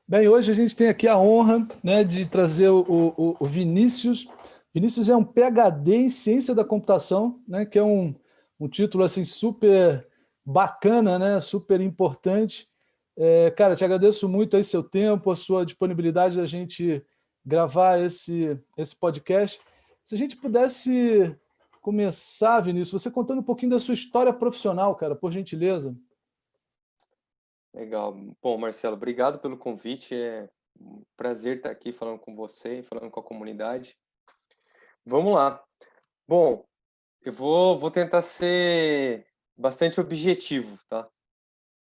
Bem, hoje a gente tem aqui a honra, né, de trazer o Vinícius. Vinícius é um PhD em Ciência da Computação, né, que é um título assim super bacana, né, super importante. Cara, te agradeço muito aí seu tempo, a sua disponibilidade da gente gravar esse podcast. Se a gente pudesse começar, Vinícius, você contando um pouquinho da sua história profissional, cara, por gentileza. Legal. Bom, Marcelo, obrigado pelo convite. É um prazer estar aqui falando com você, falando com a comunidade. Vamos lá. Bom, eu vou tentar ser bastante objetivo, tá?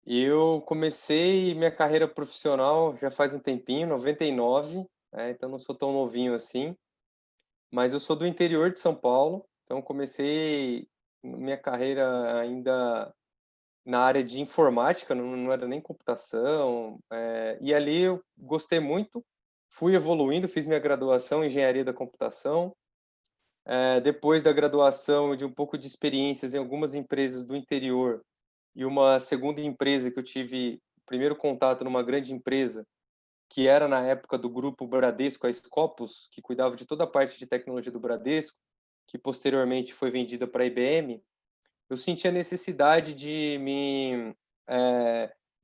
Eu comecei minha carreira profissional já faz um tempinho, 99, então não sou tão novinho assim, mas eu sou do interior de São Paulo, então comecei minha carreira ainda na área de informática, não era nem computação, e ali eu gostei muito, fui evoluindo, fiz minha graduação em engenharia da computação. Depois da graduação, de um pouco de experiências em algumas empresas do interior e uma segunda empresa que eu tive primeiro contato numa grande empresa, que era na época do grupo Bradesco, a Scopus, que cuidava de toda a parte de tecnologia do Bradesco, que posteriormente foi vendida para a IBM. Eu senti a necessidade de me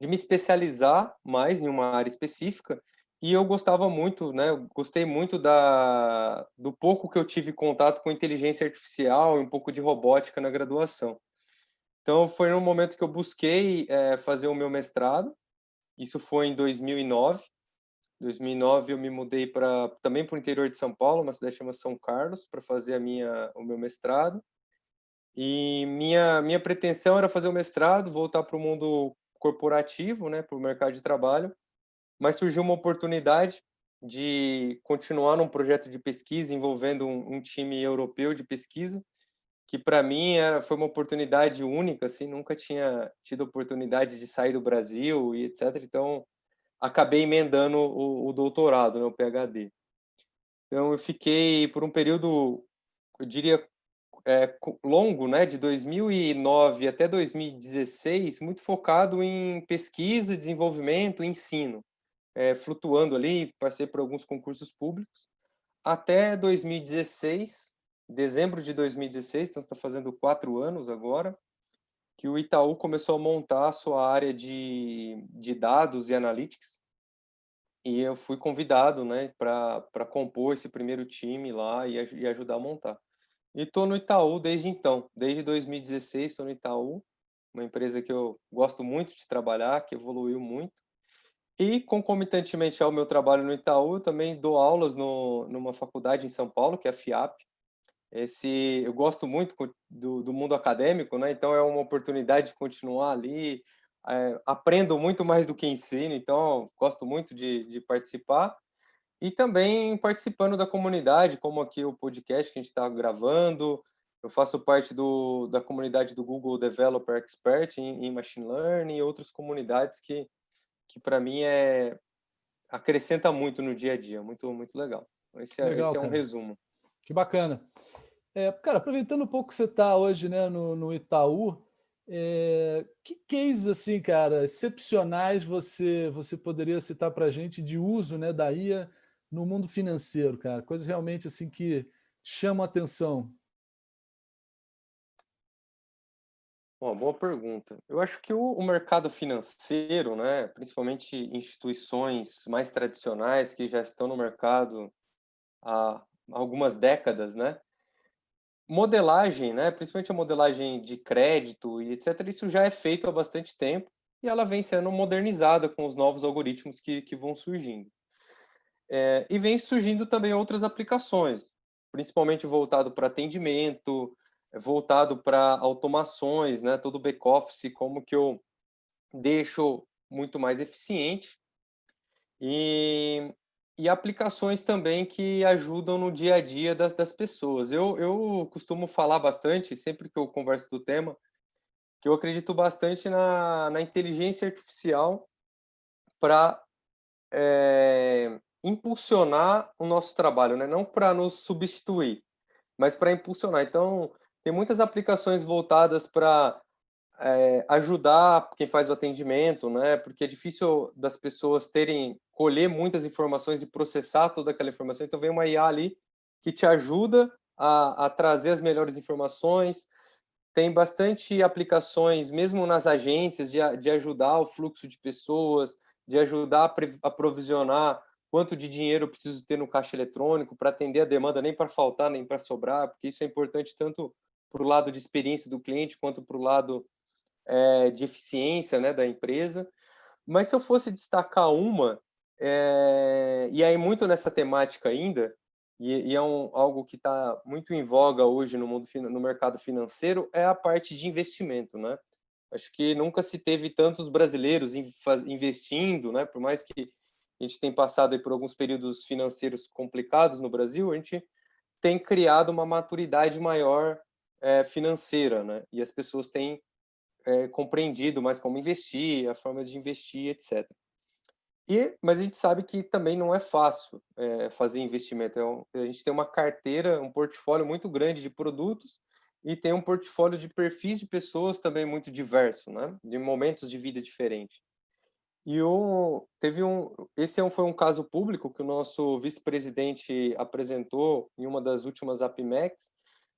especializar mais em uma área específica, e eu gostava muito, né? Eu gostei muito do pouco que eu tive contato com inteligência artificial e um pouco de robótica na graduação. Então, foi no momento que eu busquei fazer o meu mestrado. Isso foi em 2009. Em 2009 eu me mudei também para o interior de São Paulo, uma cidade chamada São Carlos, para fazer o meu mestrado. E minha pretensão era fazer o mestrado, voltar para o mundo corporativo, né, para o mercado de trabalho, mas surgiu uma oportunidade de continuar num projeto de pesquisa envolvendo um time europeu de pesquisa, que para mim foi uma oportunidade única, assim, nunca tinha tido oportunidade de sair do Brasil e etc. Então, acabei emendando o doutorado, né, o PhD. Então, eu fiquei por um período, eu diria, longo, né, de 2009 até 2016, muito focado em pesquisa, desenvolvimento, ensino, flutuando ali, passei por alguns concursos públicos, até 2016, dezembro de 2016, então está fazendo 4 anos agora, que o Itaú começou a montar a sua área de dados e analytics, e eu fui convidado, né, para compor esse primeiro time lá e ajudar a montar. E estou no Itaú desde então, desde 2016 estou no Itaú, uma empresa que eu gosto muito de trabalhar, que evoluiu muito. E concomitantemente ao meu trabalho no Itaú, eu também dou aulas numa faculdade em São Paulo, que é a FIAP. Eu gosto muito do mundo acadêmico, né? Então é uma oportunidade de continuar ali. Aprendo muito mais do que ensino, então gosto muito de participar. E também participando da comunidade, como aqui o podcast que a gente está gravando. Eu faço parte da comunidade do Google Developer Expert em Machine Learning e outras comunidades que para mim acrescenta muito no dia a dia, muito, muito legal. Legal, Esse é um cara. resumo. Que bacana. Cara, aproveitando um pouco que você está hoje, né, no Itaú, que cases assim, cara, excepcionais você poderia citar para a gente de uso, né, da IA no mundo financeiro, cara? Coisas realmente assim que chamam a atenção. Uma boa pergunta. Eu acho que o mercado financeiro, né, principalmente instituições mais tradicionais que já estão no mercado há algumas décadas, né, modelagem, né, principalmente a modelagem de crédito e etc., isso já é feito há bastante tempo e ela vem sendo modernizada com os novos algoritmos que vão surgindo. E vem surgindo também outras aplicações, principalmente voltado para atendimento, voltado para automações, né, todo o back-office, como que eu deixo muito mais eficiente e, e aplicações também que ajudam no dia a dia das pessoas. Eu costumo falar bastante, sempre que eu converso do tema, que eu acredito bastante na inteligência artificial para impulsionar o nosso trabalho, né? Não para nos substituir, mas para impulsionar. Então, tem muitas aplicações voltadas para ajudar quem faz o atendimento, né? Porque é difícil das pessoas terem colher muitas informações e processar toda aquela informação. Então, vem uma IA ali que te ajuda a trazer as melhores informações. Tem bastante aplicações, mesmo nas agências, de ajudar o fluxo de pessoas, de ajudar a provisionar quanto de dinheiro eu preciso ter no caixa eletrônico para atender a demanda, nem para faltar, nem para sobrar, porque isso é importante tanto para o lado de experiência do cliente, quanto para o lado de eficiência, né, da empresa. Mas se eu fosse destacar uma, e aí muito nessa temática ainda, e é algo que está muito em voga hoje no mercado financeiro, é a parte de investimento, né? Acho que nunca se teve tantos brasileiros investindo, né? Por mais que a gente tenha passado aí por alguns períodos financeiros complicados no Brasil, a gente tem criado uma maturidade maior financeira, né? E as pessoas têm compreendido mais como investir, a forma de investir, etc. Mas a gente sabe que também não é fácil fazer investimento. A gente tem uma carteira, um portfólio muito grande de produtos e tem um portfólio de perfis de pessoas também muito diverso, né? De momentos de vida diferentes. Foi um caso público que o nosso vice-presidente apresentou em uma das últimas APMECs,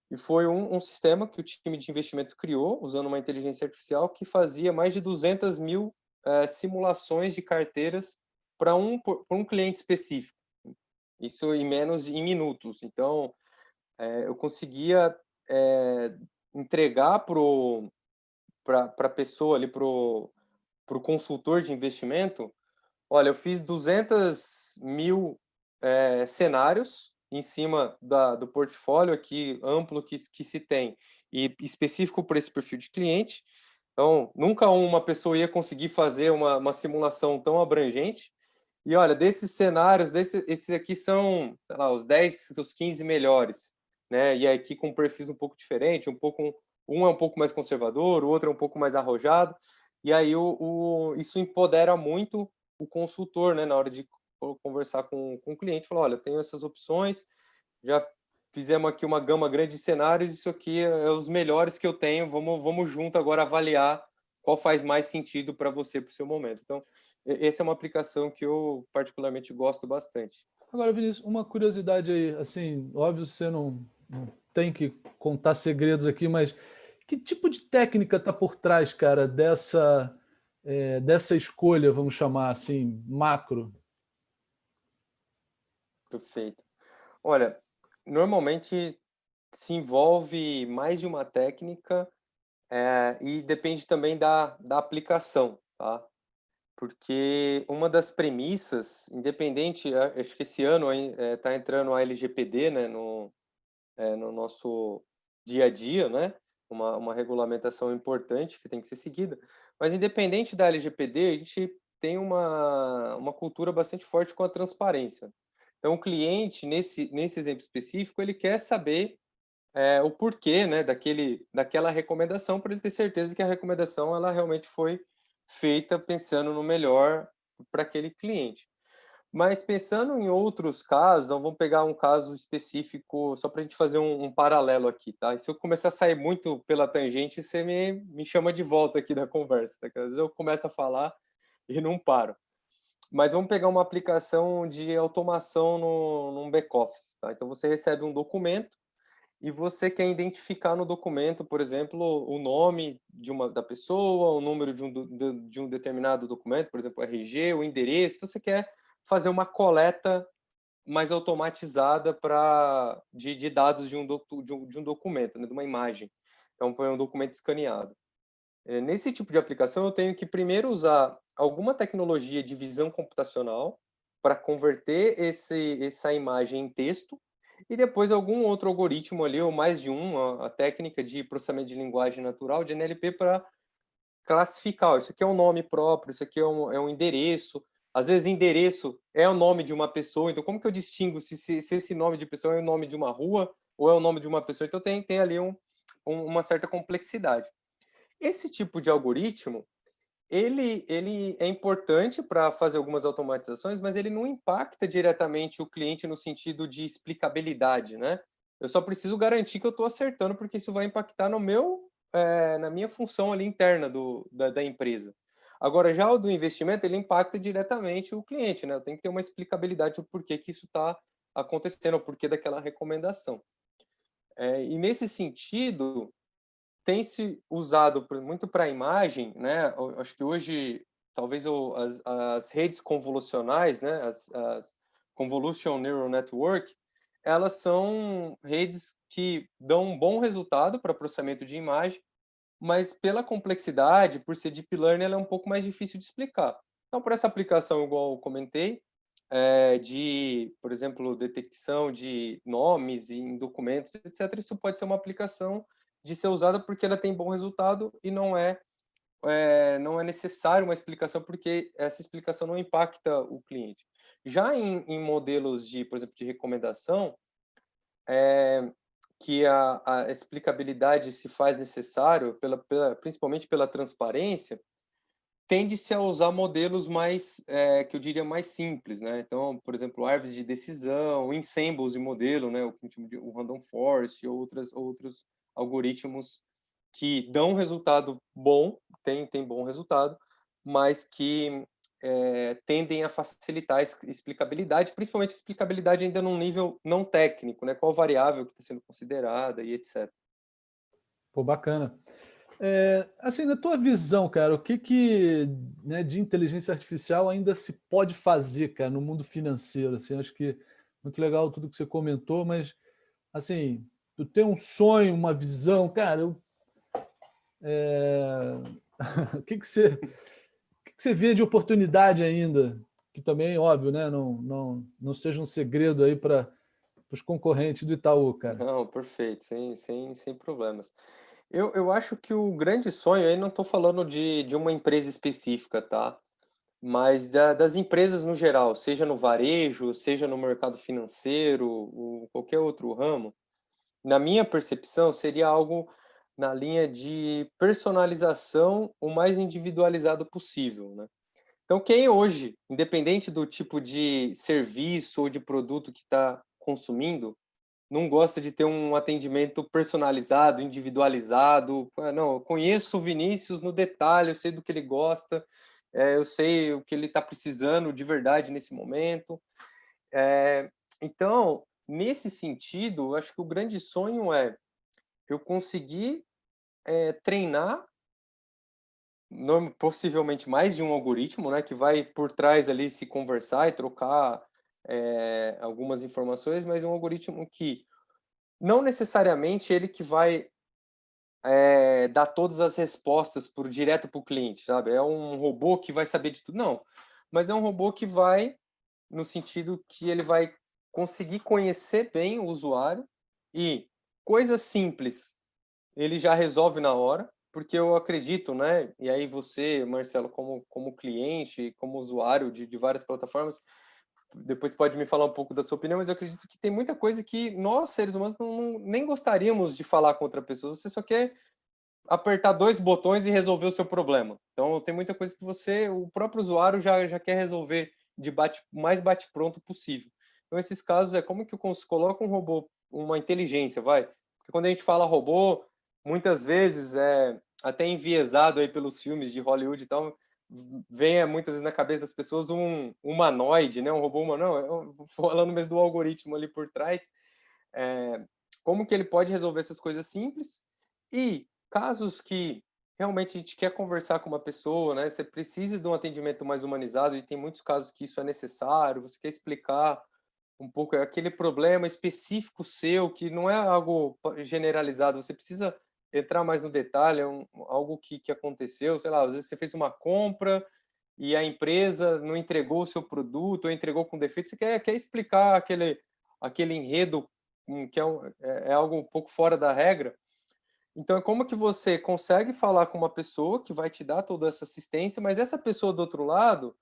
e foi um sistema que o time de investimento criou, usando uma inteligência artificial, que fazia mais de 200 mil simulações de carteiras para um cliente específico. Isso em minutos. Então, eu conseguia entregar para a pessoa ali, para o consultor de investimento, olha, eu fiz 200 mil cenários em cima do portfólio aqui amplo que se tem e específico para esse perfil de cliente. Então, nunca uma pessoa ia conseguir fazer uma simulação tão abrangente. E olha, desses cenários, esses aqui são, sei lá, os 10, os 15 melhores, né? E aqui com perfis um pouco diferentes, um é um pouco mais conservador, o outro é um pouco mais arrojado. E aí isso empodera muito o consultor, né, na hora de conversar com o cliente, falar, olha, tenho essas opções, já fizemos aqui uma gama grande de cenários, isso aqui é os melhores que eu tenho, vamos junto agora avaliar qual faz mais sentido para você, para o seu momento. Então, essa é uma aplicação que eu particularmente gosto bastante. Agora, Vinícius, uma curiosidade aí, assim, óbvio você não tem que contar segredos aqui, mas que tipo de técnica está por trás, cara, dessa escolha, vamos chamar assim, macro? Perfeito. Olha, normalmente se envolve mais de uma técnica e depende também da aplicação, tá? Porque uma das premissas, independente, acho que esse ano está entrando a LGPD, né, no nosso dia a dia, né? Uma regulamentação importante que tem que ser seguida. Mas independente da LGPD, a gente tem uma cultura bastante forte com a transparência. Então, o cliente, nesse exemplo específico, ele quer saber o porquê, né, daquela recomendação, para ele ter certeza que a recomendação ela realmente foi feita pensando no melhor para aquele cliente. Mas pensando em outros casos, então vamos pegar um caso específico, só para a gente fazer um paralelo aqui, tá? E se eu começar a sair muito pela tangente, você me chama de volta aqui da conversa, tá? Às vezes eu começo a falar e não paro. Mas vamos pegar uma aplicação de automação num back-office, tá? Então você recebe um documento e você quer identificar no documento, por exemplo, o nome da pessoa, o número de um determinado documento, por exemplo, o RG, o endereço. Então, você quer fazer uma coleta mais automatizada de dados de um documento, né, de uma imagem. Então, foi um documento escaneado. Nesse tipo de aplicação, eu tenho que primeiro usar alguma tecnologia de visão computacional para converter essa imagem em texto, e depois algum outro algoritmo ali, ou mais de a técnica de processamento de linguagem natural, de NLP, para classificar. Ó, isso aqui é um nome próprio, isso aqui é um endereço. Às vezes, endereço é o nome de uma pessoa, então como que eu distingo se esse nome de pessoa é o nome de uma rua ou é o nome de uma pessoa? Então, tem ali uma certa complexidade. Esse tipo de algoritmo, ele é importante para fazer algumas automatizações, mas ele não impacta diretamente o cliente no sentido de explicabilidade, né? Eu só preciso garantir que eu estou acertando, porque isso vai impactar na minha função ali interna da empresa. Agora, já o do investimento, ele impacta diretamente o cliente, né? Eu tenho que ter uma explicabilidade do porquê que isso está acontecendo, o porquê daquela recomendação. E nesse sentido, tem se usado muito para a imagem, né? Acho que hoje, talvez as redes convolucionais, né? As Convolutional Neural Network, elas são redes que dão um bom resultado para processamento de imagem, mas pela complexidade, por ser deep learning, ela é um pouco mais difícil de explicar. Então, por essa aplicação, igual eu comentei, de, por exemplo, detecção de nomes em documentos, etc., isso pode ser uma aplicação de ser usada porque ela tem bom resultado e não é necessário uma explicação porque essa explicação não impacta o cliente. Já em modelos de, por exemplo, de recomendação, que a explicabilidade se faz necessário, principalmente pela transparência, tende-se a usar modelos mais, que eu diria, mais simples, né? Então, por exemplo, árvores de decisão, ensembles de modelo, né? O random forest e outros algoritmos que dão resultado bom, tem bom resultado, mas que tendem a facilitar a explicabilidade, principalmente a explicabilidade ainda num nível não técnico, né? Qual variável que está sendo considerada e etc. Pô, bacana. Assim, na tua visão, cara, o que, né, de inteligência artificial ainda se pode fazer, cara, no mundo financeiro? Assim, acho que muito legal tudo que você comentou, mas assim, tu tem um sonho, uma visão, cara, o que você vê de oportunidade ainda? Que também, óbvio, né, não seja um segredo aí para os concorrentes do Itaú, cara. Não, perfeito, sem problemas. Eu acho que o grande sonho, aí não estou falando de uma empresa específica, tá? Mas das empresas no geral, seja no varejo, seja no mercado financeiro, ou qualquer outro ramo, na minha percepção, seria algo na linha de personalização o mais individualizado possível, né? Então, quem hoje, independente do tipo de serviço ou de produto que está consumindo, não gosta de ter um atendimento personalizado, individualizado. Não, eu conheço o Vinícius no detalhe, eu sei do que ele gosta, eu sei o que ele está precisando de verdade nesse momento. Então, nesse sentido, eu acho que o grande sonho é eu conseguir treinar possivelmente mais de um algoritmo, né, que vai por trás ali se conversar e trocar algumas informações, mas um algoritmo que não necessariamente ele que vai dar todas as respostas direto para o cliente, sabe? É um robô que vai saber de tudo. Não, mas é um robô que vai, no sentido que ele vai conseguir conhecer bem o usuário e coisas simples ele já resolve na hora, porque eu acredito, né? E aí você, Marcelo, como cliente, como usuário de várias plataformas, depois pode me falar um pouco da sua opinião, mas eu acredito que tem muita coisa que nós, seres humanos, nem gostaríamos de falar com outra pessoa. Você só quer apertar dois botões e resolver o seu problema. Então, tem muita coisa que o próprio usuário já quer resolver mais bate-pronto possível. Então, esses casos é como que eu coloco um robô, uma inteligência, vai? Porque quando a gente fala robô, muitas vezes até enviesado aí pelos filmes de Hollywood e tal, vem muitas vezes na cabeça das pessoas um humanoide, né? Um robô humanoide. Não, falando mesmo do algoritmo ali por trás, como que ele pode resolver essas coisas simples e casos que realmente a gente quer conversar com uma pessoa, né? Você precisa de um atendimento mais humanizado e tem muitos casos que isso é necessário, você quer explicar um pouco aquele problema específico seu, que não é algo generalizado, você precisa entrar mais no detalhe, algo que aconteceu, sei lá, às vezes você fez uma compra e a empresa não entregou o seu produto ou entregou com defeito, você quer explicar aquele enredo que é algo um pouco fora da regra. Então, é como que você consegue falar com uma pessoa que vai te dar toda essa assistência, mas essa pessoa do outro lado,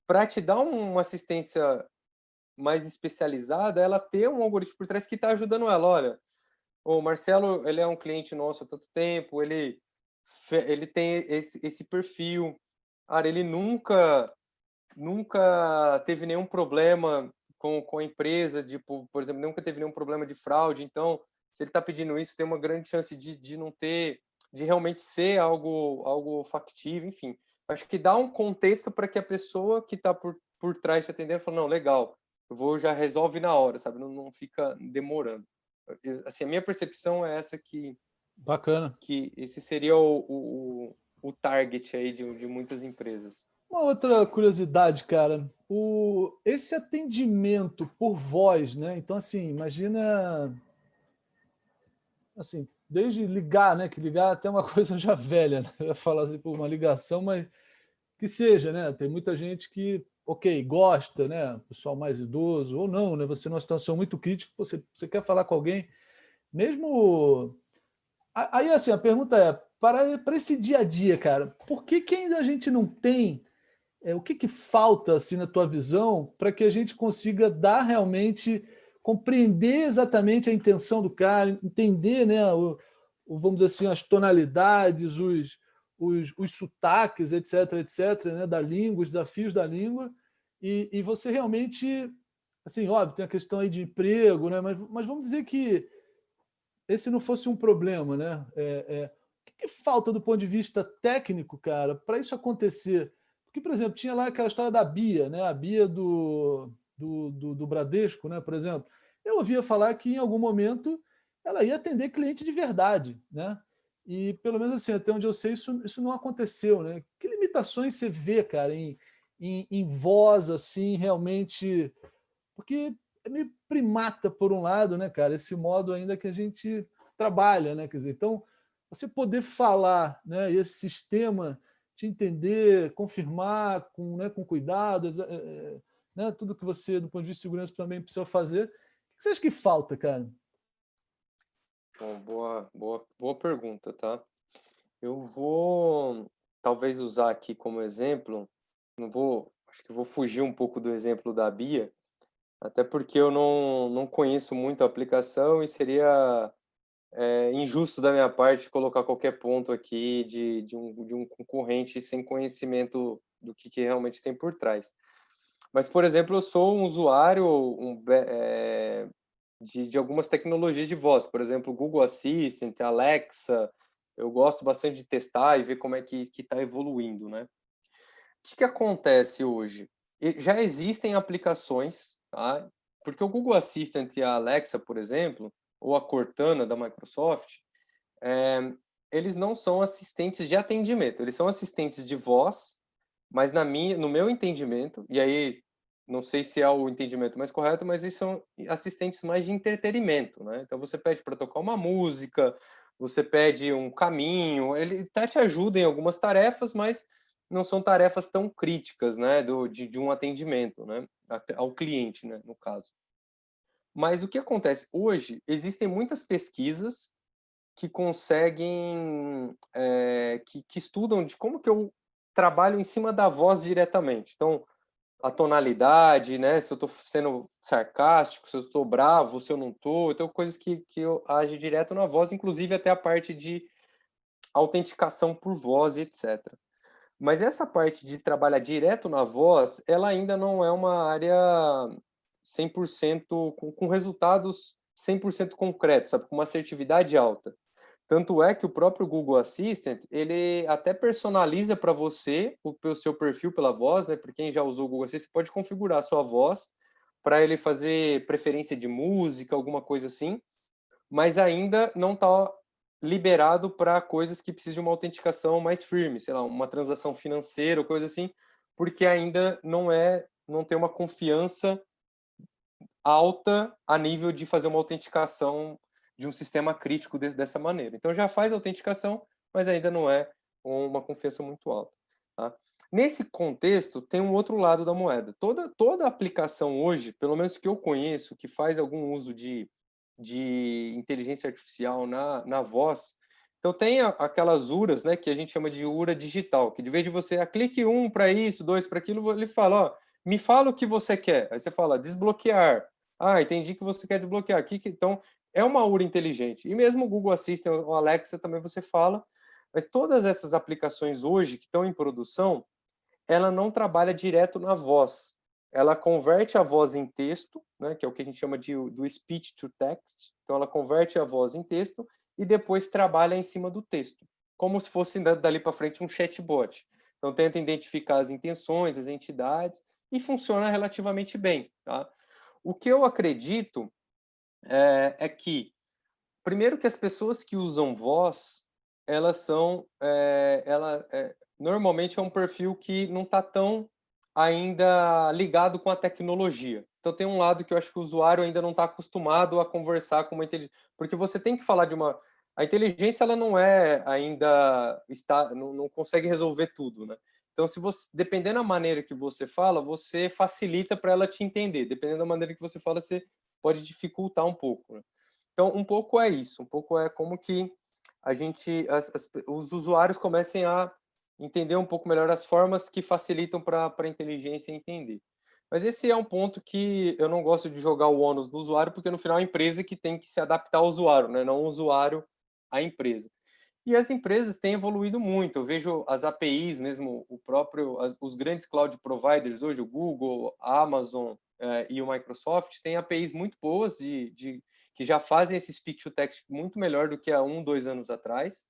para te dar uma assistência mais especializada, ela ter um algoritmo por trás que está ajudando ela. Olha, o Marcelo, ele é um cliente nosso há tanto tempo, ele tem esse perfil. Cara, ele nunca teve nenhum problema com a empresa, tipo, por exemplo, nunca teve nenhum problema de fraude. Então, se ele está pedindo isso, tem uma grande chance de não ter, de realmente ser algo factível, enfim. acho que dá um contexto para que a pessoa que está por trás te atendendo fala, não, legal, eu vou, já resolve na hora, sabe? Não fica demorando. Assim, a minha percepção é essa Bacana. que esse seria o target aí de muitas empresas. Uma outra curiosidade, cara, esse atendimento por voz, né? Então, assim, imagina, assim, desde ligar, né? Que ligar é até uma coisa já velha, né? Eu ia falar assim, por uma ligação, mas que seja, né? Tem muita gente que, ok, gosta, né? Pessoal mais idoso, ou não, né? Você numa situação muito crítica, você quer falar com alguém, mesmo. Aí, assim, a pergunta é: para esse dia a dia, cara, por que, que ainda a gente não tem. O que, que falta, assim, na tua visão, para que a gente consiga dar realmente, compreender exatamente a intenção do cara, entender, né, vamos dizer assim, as tonalidades, os sotaques, etc, etc, né, da língua, os desafios da língua, e você realmente, assim, óbvio, tem a questão aí de emprego, né, mas vamos dizer que esse não fosse um problema, né? O que, que falta do ponto de vista técnico, cara, para isso acontecer? Porque, por exemplo, tinha lá aquela história da Bia, né? A Bia do Bradesco, né? Por exemplo, eu ouvia falar que em algum momento ela ia atender cliente de verdade, né? E pelo menos assim, até onde eu sei, isso não aconteceu, né? Que limitações você vê, cara, em voz assim, realmente porque é meio primata por um lado, né, cara? Esse modo ainda que a gente trabalha, né? Quer dizer, então você poder falar, né? E esse sistema te entender, confirmar com cuidado, né? Tudo que você, do ponto de vista de segurança, também precisa fazer. O que você acha que falta, cara? Bom, boa pergunta, tá? Eu vou talvez usar aqui como exemplo, não vou, acho que vou fugir um pouco do exemplo da Bia, até porque eu não conheço muito a aplicação e seria injusto da minha parte colocar qualquer ponto aqui de um concorrente sem conhecimento do que realmente tem por trás. Mas, por exemplo, eu sou um usuário de algumas tecnologias de voz, por exemplo, Google Assistant, Alexa. Eu gosto bastante de testar e ver como é que está evoluindo, né? O que acontece hoje? Já existem aplicações, tá? Porque o Google Assistant e a Alexa, por exemplo, ou a Cortana da Microsoft, eles não são assistentes de atendimento, eles são assistentes de voz, mas no meu entendimento, e aí não sei se é o entendimento mais correto, mas eles são assistentes mais de entretenimento, né? Então você pede para tocar uma música, você pede um caminho, ele até te ajuda em algumas tarefas, mas não são tarefas tão críticas, né, de um atendimento, né, ao cliente, né, no caso. Mas o que acontece hoje? Existem muitas pesquisas que conseguem, que estudam de como que eu trabalho em cima da voz diretamente. Então, a tonalidade, né? Se eu estou sendo sarcástico, se eu estou bravo, se eu não estou. Então, coisas que eu age direto na voz, inclusive até a parte de autenticação por voz, etc. Mas essa parte de trabalhar direto na voz, ela ainda não é uma área 100% com resultados 100% concretos, sabe? Com uma assertividade alta. Tanto é que o próprio Google Assistant, ele até personaliza para você o seu perfil pela voz, né? Para quem já usou o Google Assistant, pode configurar a sua voz para ele fazer preferência de música, alguma coisa assim, mas ainda não está liberado para coisas que precisam de uma autenticação mais firme, sei lá, uma transação financeira ou coisa assim, porque ainda não tem uma confiança alta a nível de fazer uma autenticação de um sistema crítico dessa maneira. Então já faz a autenticação, mas ainda não é uma confiança muito alta. Tá? Nesse contexto, tem um outro lado da moeda. Toda aplicação hoje, pelo menos que eu conheço, que faz algum uso de inteligência artificial na voz, então tem aquelas URAs, né, que a gente chama de URA digital, que de vez de você clique um para isso, dois para aquilo, ele fala, ó, me fala o que você quer. Aí você fala, desbloquear. Ah, entendi que você quer desbloquear aqui. Então, é uma URA inteligente. E mesmo o Google Assistant ou Alexa também você fala. Mas todas essas aplicações hoje que estão em produção, ela não trabalha direto na voz. Ela converte a voz em texto, né, que é o que a gente chama do speech to text. Então, ela converte a voz em texto e depois trabalha em cima do texto, como se fosse dali para frente um chatbot. Então, tenta identificar as intenções, as entidades, e funciona relativamente bem, tá? O que eu acredito é que, primeiro, que as pessoas que usam voz, elas são, normalmente é um perfil que não está tão ainda ligado com a tecnologia. Então tem um lado que eu acho que o usuário ainda não está acostumado a conversar com uma inteligência, porque você tem que falar de uma, a inteligência ela não é ainda não consegue resolver tudo, né? Então se você, dependendo da maneira que você fala, você facilita para ela te entender. Dependendo da maneira que você fala, você pode dificultar um pouco, né? Então, um pouco é isso, um pouco é como que a gente, os usuários comecem a entender um pouco melhor as formas que facilitam para a inteligência entender. Mas esse é um ponto que eu não gosto de jogar o ônus do usuário, porque no final é a empresa que tem que se adaptar ao usuário, né? Não o usuário à empresa. E as empresas têm evoluído muito. Eu vejo as APIs mesmo, os grandes cloud providers hoje, o Google, a Amazon e o Microsoft, têm APIs muito boas que já fazem esse speech to text muito melhor do que há 2 anos atrás.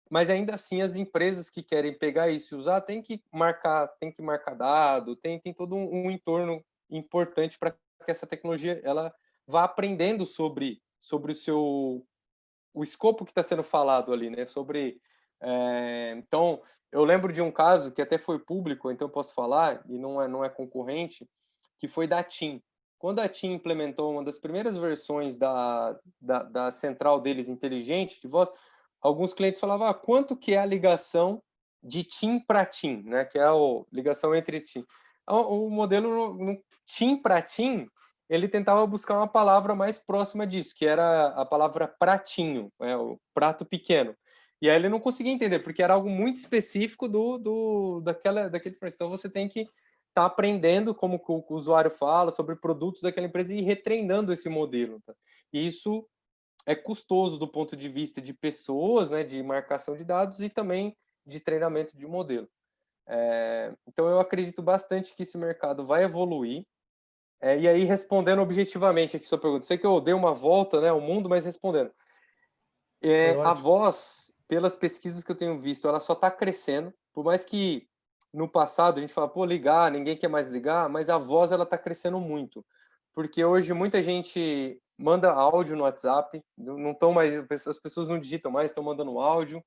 Mas ainda assim, as empresas que querem pegar isso e usar têm que marcar dado, tem todo um entorno importante para que essa tecnologia ela vá aprendendo sobre o escopo que está sendo falado ali, né? Então, eu lembro de um caso que até foi público, então eu posso falar, e não é concorrente, que foi da TIM. Quando a TIM implementou uma das primeiras versões da central deles inteligente de voz, alguns clientes falavam, quanto que é a ligação de TIM para TIM, né? Que é a ligação entre TIM. O modelo TIM para TIM, ele tentava buscar uma palavra mais próxima disso, que era a palavra pratinho, o prato pequeno. E aí ele não conseguia entender, porque era algo muito específico daquele fornecedor. Então você tem que estar aprendendo como o usuário fala sobre produtos daquela empresa e ir retreinando esse modelo. Tá? E isso é custoso do ponto de vista de pessoas, né, de marcação de dados e também de treinamento de modelo. Então eu acredito bastante que esse mercado vai evoluir. E aí, respondendo objetivamente aqui a sua pergunta, sei que eu dei uma volta, né, ao mundo, mas respondendo. Foi A ótimo. voz, pelas pesquisas que eu tenho visto, ela só está crescendo, por mais que no passado a gente fala, pô, ligar, ninguém quer mais ligar, mas a voz ela está crescendo muito. Porque hoje muita gente manda áudio no WhatsApp, não estão mais, as pessoas não digitam mais, estão mandando áudio.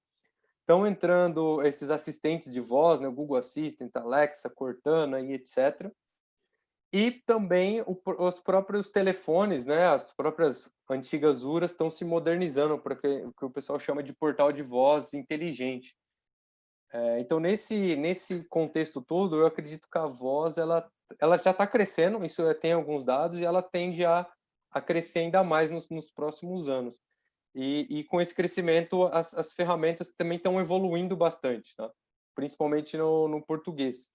Estão entrando esses assistentes de voz, né, o Google Assistant, Alexa, Cortana e etc. E também os próprios telefones, né, as próprias antigas URAs estão se modernizando para o que o pessoal chama de portal de voz inteligente. Então, nesse contexto todo, eu acredito que a voz ela já está crescendo, isso tem alguns dados, e ela tende a crescer ainda mais nos próximos anos. E com esse crescimento, as ferramentas também estão evoluindo bastante, tá? Principalmente no português.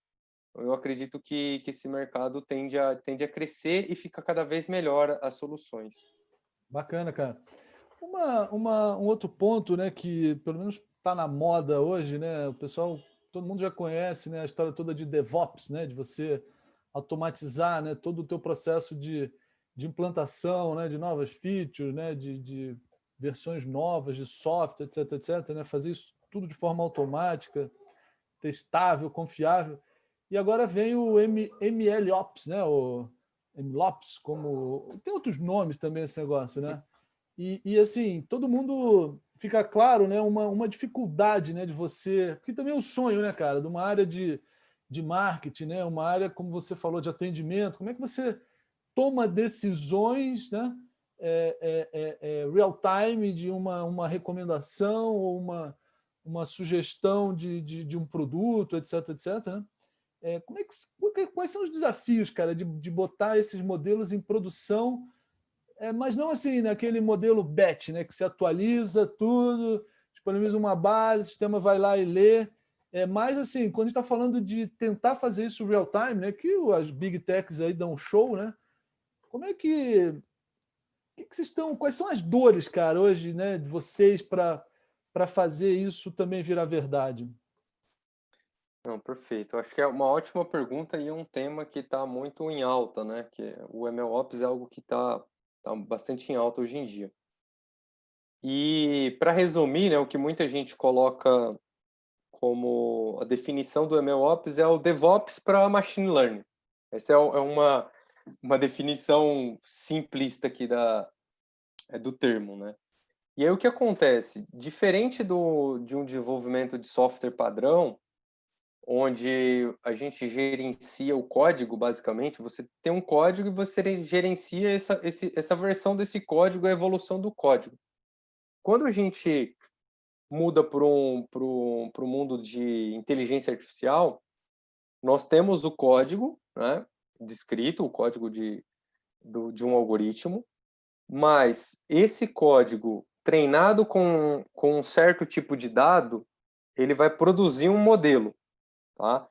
Eu acredito que esse mercado tende a crescer e fica cada vez melhor as soluções. Bacana, cara. Um outro ponto, né, que pelo menos está na moda hoje, né, o pessoal, todo mundo já conhece, né, a história toda de DevOps, né, de você automatizar, né, todo o teu processo de implantação, né, de novas features, né, de versões novas de software, etc, etc, né, fazer isso tudo de forma automática, testável, confiável. E agora vem o MLOps, né, o MLOps, como tem outros nomes também esse negócio, né? E assim, todo mundo fica claro, né, uma dificuldade, né, de você, porque também é um sonho, né, cara, de uma área de marketing, né, uma área, como você falou, de atendimento, como é que você toma decisões, né, real time de uma recomendação ou uma sugestão de um produto, etc, etc, né? Quais são os desafios, cara, de botar esses modelos em produção, mas não assim, naquele modelo batch, né, que se atualiza tudo, disponibiliza uma base, o sistema vai lá e lê. Mas assim, quando a gente está falando de tentar fazer isso real time, né, que as big techs aí dão um show, né? Como é que vocês estão? Quais são as dores, cara, hoje, né, de vocês para fazer isso também virar verdade? Não, perfeito. Eu acho que é uma ótima pergunta e um tema que está muito em alta, né? Que o MLOps é algo que tá bastante em alta hoje em dia. E para resumir, né, o que muita gente coloca como a definição do MLOps é o DevOps para Machine Learning. Essa é uma definição simplista aqui do termo, né? E aí o que acontece? Diferente de um desenvolvimento de software padrão, onde a gente gerencia o código, basicamente, você tem um código e você gerencia essa versão desse código, a evolução do código. Quando a gente muda para o mundo de inteligência artificial, nós temos o código, né, descrito, o código de um algoritmo, mas esse código treinado com um certo tipo de dado, ele vai produzir um modelo, tá?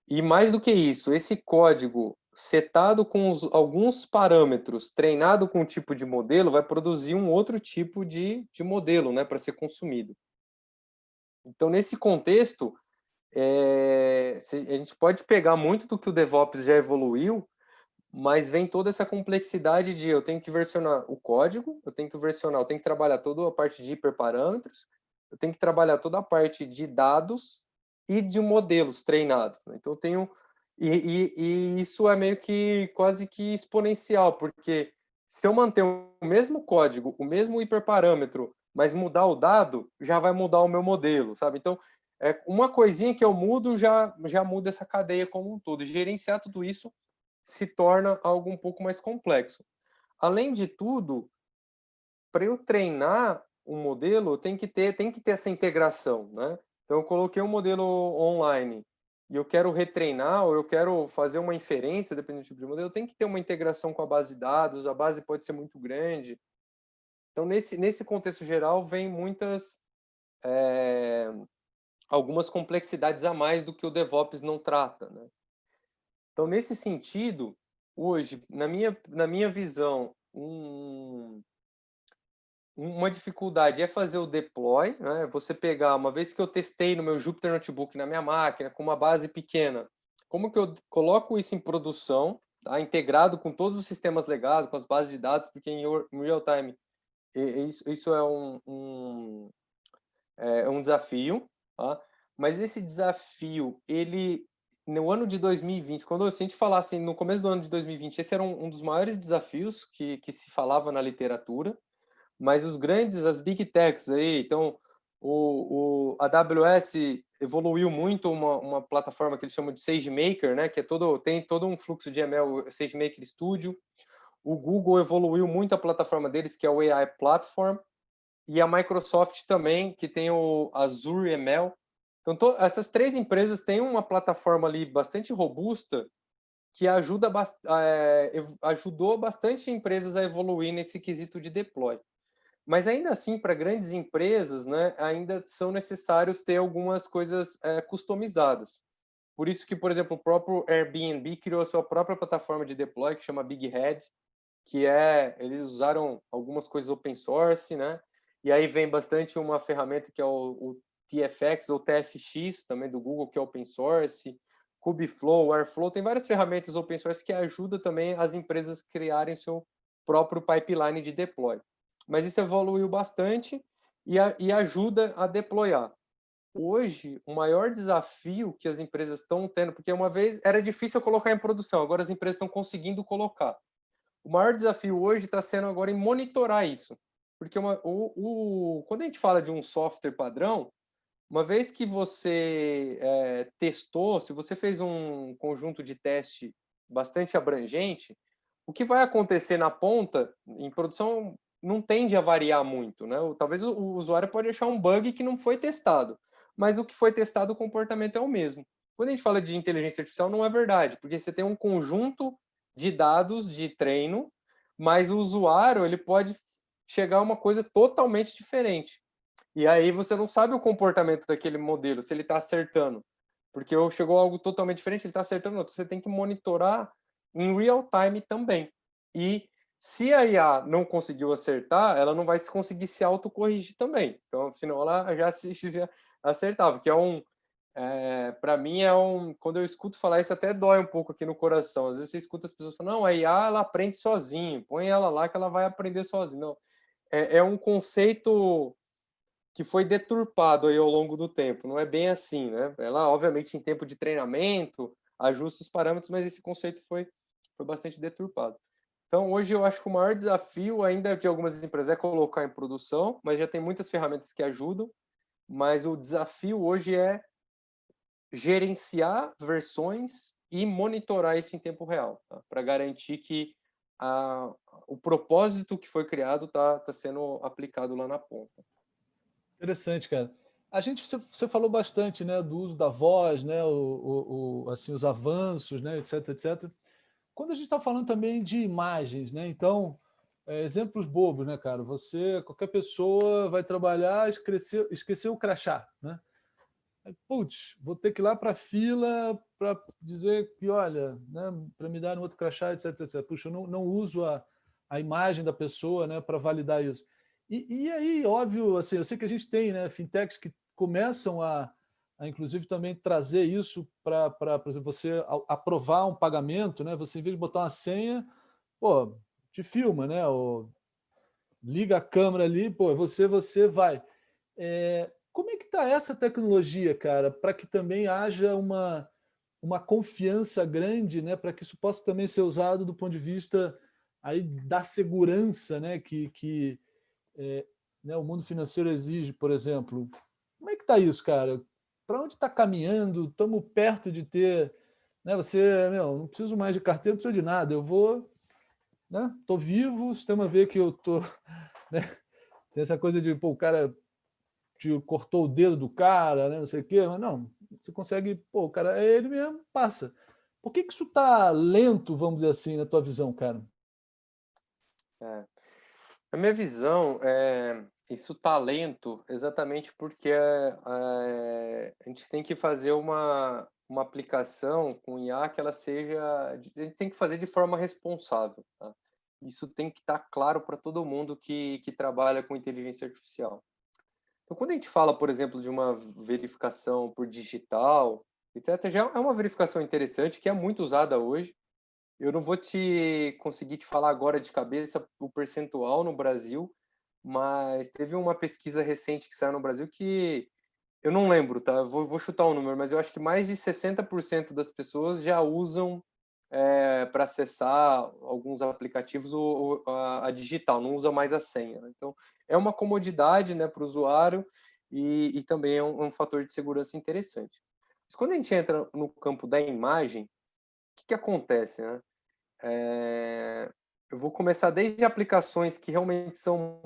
E mais do que isso, esse código setado com alguns parâmetros, treinado com um tipo de modelo, vai produzir um outro tipo de modelo, né, para ser consumido. Então, nesse contexto, a gente pode pegar muito do que o DevOps já evoluiu, mas vem toda essa complexidade de eu tenho que versionar o código, eu tenho que trabalhar toda a parte de hiperparâmetros, eu tenho que trabalhar toda a parte de dados e de modelos treinados. Então, eu tenho... E isso é meio que quase que exponencial, porque se eu manter o mesmo código, o mesmo hiperparâmetro, mas mudar o dado, já vai mudar o meu modelo, sabe? Então, uma coisinha que eu mudo já muda essa cadeia como um todo. Gerenciar tudo isso se torna algo um pouco mais complexo. Além de tudo, para eu treinar um modelo, tem que ter essa integração, né? Então, eu coloquei um modelo online e eu quero retreinar ou eu quero fazer uma inferência, dependendo do tipo de modelo, tem que ter uma integração com a base de dados, a base pode ser muito grande. Então, nesse contexto geral, vem algumas complexidades a mais do que o DevOps não trata, né? Então, nesse sentido, hoje, na minha visão, uma dificuldade é fazer o deploy, né? Você pegar, uma vez que eu testei no meu Jupyter Notebook, na minha máquina, com uma base pequena, como que eu coloco isso em produção, tá? Integrado com todos os sistemas legados, com as bases de dados, porque em real time isso é um desafio, tá? Mas esse desafio, ele no ano de 2020, quando a gente falasse no começo do ano de 2020, esse era um dos maiores desafios que se falava na literatura, mas as big techs aí, então a AWS evoluiu muito uma plataforma que eles chamam de SageMaker, né, que tem todo um fluxo de ML, o SageMaker Studio. O Google evoluiu muito a plataforma deles, que é o AI Platform, e a Microsoft também, que tem o Azure ML. Então, essas três empresas têm uma plataforma ali bastante robusta que ajudou bastante empresas a evoluir nesse quesito de deploy. Mas ainda assim, para grandes empresas, né, ainda são necessários ter algumas coisas customizadas. Por isso que, por exemplo, o próprio Airbnb criou a sua própria plataforma de deploy, que chama Big Head, eles usaram algumas coisas open source, né? E aí vem bastante uma ferramenta que é o TFX ou TFX, também do Google, que é open source, Kubeflow, Airflow, tem várias ferramentas open source que ajudam também as empresas a criarem seu próprio pipeline de deploy. Mas isso evoluiu bastante e ajuda a deployar. Hoje, o maior desafio que as empresas estão tendo, porque uma vez era difícil colocar em produção, agora as empresas estão conseguindo colocar. O maior desafio hoje está sendo agora em monitorar isso. Porque quando a gente fala de um software padrão, uma vez que você testou, se você fez um conjunto de teste bastante abrangente, o que vai acontecer na ponta, em produção, não tende a variar muito, né? Talvez o usuário pode achar um bug que não foi testado, mas o que foi testado, o comportamento é o mesmo. Quando a gente fala de inteligência artificial, não é verdade, porque você tem um conjunto de dados de treino, mas o usuário ele pode chegar a uma coisa totalmente diferente. E aí você não sabe o comportamento daquele modelo, se ele está acertando. Porque chegou algo totalmente diferente, ele está acertando ou não. Você tem que monitorar em real time também. E se a IA não conseguiu acertar, ela não vai conseguir se autocorrigir também. Então, senão ela já acertava, que para mim quando eu escuto falar isso até dói um pouco aqui no coração. Às vezes você escuta as pessoas falando, não, a IA ela aprende sozinho, põe ela lá que ela vai aprender sozinho. Não, é um conceito que foi deturpado aí ao longo do tempo. Não é bem assim, né? Ela, obviamente, em tempo de treinamento, ajusta os parâmetros, mas esse conceito foi bastante deturpado. Então, hoje eu acho que o maior desafio ainda de algumas empresas é colocar em produção, mas já tem muitas ferramentas que ajudam, mas o desafio hoje é gerenciar versões e monitorar isso em tempo real, tá? Para garantir que o propósito que foi criado está sendo aplicado lá na ponta. Interessante, cara. Você falou bastante, né, do uso da voz, né, assim, os avanços, né, etc, etc. Quando a gente está falando também de imagens, né, então, exemplos bobos, né, cara? Qualquer pessoa vai trabalhar, esqueceu o crachá, né? Putz, vou ter que ir lá para a fila para dizer que, olha, né, para me dar um outro crachá, etc, etc. Puxa, eu não uso a imagem da pessoa, né, para validar isso. E aí, óbvio, assim, eu sei que a gente tem, né, fintechs que começam inclusive, também trazer isso para, por exemplo, você aprovar um pagamento, né, você, em vez de botar uma senha, pô, te filma, né, ou liga a câmera ali, pô, você vai. Como é que está essa tecnologia, cara, para que também haja uma confiança grande, né, para que isso possa também ser usado do ponto de vista aí da segurança, né, que né, o mundo financeiro exige, por exemplo. Como é que está isso, cara? Para onde está caminhando? Estamos perto de ter, né, não preciso mais de carteira, não preciso de nada, eu vou, né, tô vivo, o sistema vê que eu tô, né, tem essa coisa de, pô, o cara cortou o dedo do cara, né, não sei o quê, mas não, você consegue, pô, o cara é ele mesmo, passa. Por que isso está lento, vamos dizer assim, na tua visão, cara? É. A minha visão é isso tá lento exatamente porque a gente tem que fazer uma aplicação com IA que ela seja. A gente tem que fazer de forma responsável. Tá? Isso tem que estar claro para todo mundo que trabalha com inteligência artificial. Então, quando a gente fala, por exemplo, de uma verificação por digital, etc., já é uma verificação interessante que é muito usada hoje. Eu não vou conseguir te falar agora de cabeça o percentual no Brasil, mas teve uma pesquisa recente que saiu no Brasil que eu não lembro, tá? Vou chutar um número, mas eu acho que mais de 60% das pessoas já usam para acessar alguns aplicativos a digital, não usa mais a senha, né? Então, é uma comodidade, né, para o usuário e também é um fator de segurança interessante. Mas quando a gente entra no campo da imagem, o que acontece, né? Eu vou começar desde aplicações que realmente são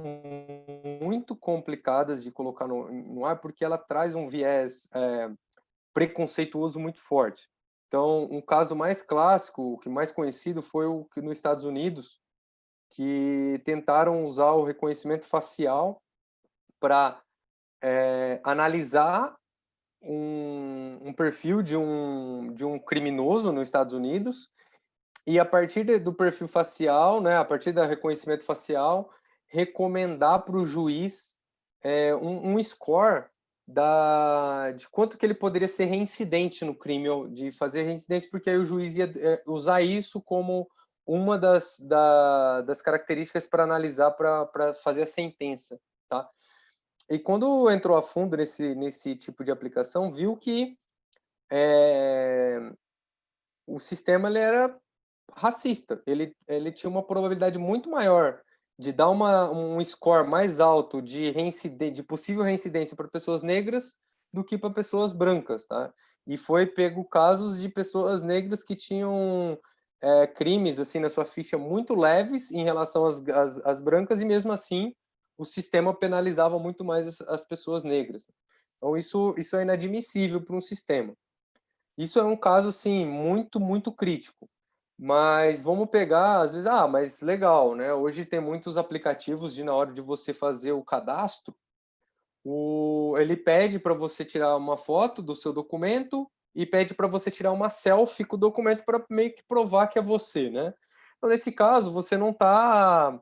muito complicadas de colocar no ar, porque ela traz um viés preconceituoso muito forte. Então, um caso mais clássico, o que mais conhecido, foi o que nos Estados Unidos, que tentaram usar o reconhecimento facial para analisar um perfil de um criminoso nos Estados Unidos e a partir do perfil facial, né, a partir do reconhecimento facial, recomendar para o juiz um score de quanto que ele poderia ser reincidente no crime, ou de fazer reincidência, porque aí o juiz ia usar isso como uma das características para analisar, para fazer a sentença, tá? E quando entrou a fundo nesse tipo de aplicação, viu que o sistema ele era racista. Ele tinha uma probabilidade muito maior de dar um score mais alto de possível reincidência para pessoas negras do que para pessoas brancas, tá? E foi pego casos de pessoas negras que tinham crimes assim na sua ficha muito leves em relação às brancas e mesmo assim o sistema penalizava muito mais as pessoas negras. Então isso é inadmissível para um sistema. Isso é um caso, assim, muito, muito crítico. Mas vamos pegar, às vezes, mas legal, né? Hoje tem muitos aplicativos de na hora de você fazer o cadastro, ele pede para você tirar uma foto do seu documento e pede para você tirar uma selfie com o documento para meio que provar que é você, né? Então, nesse caso, você não está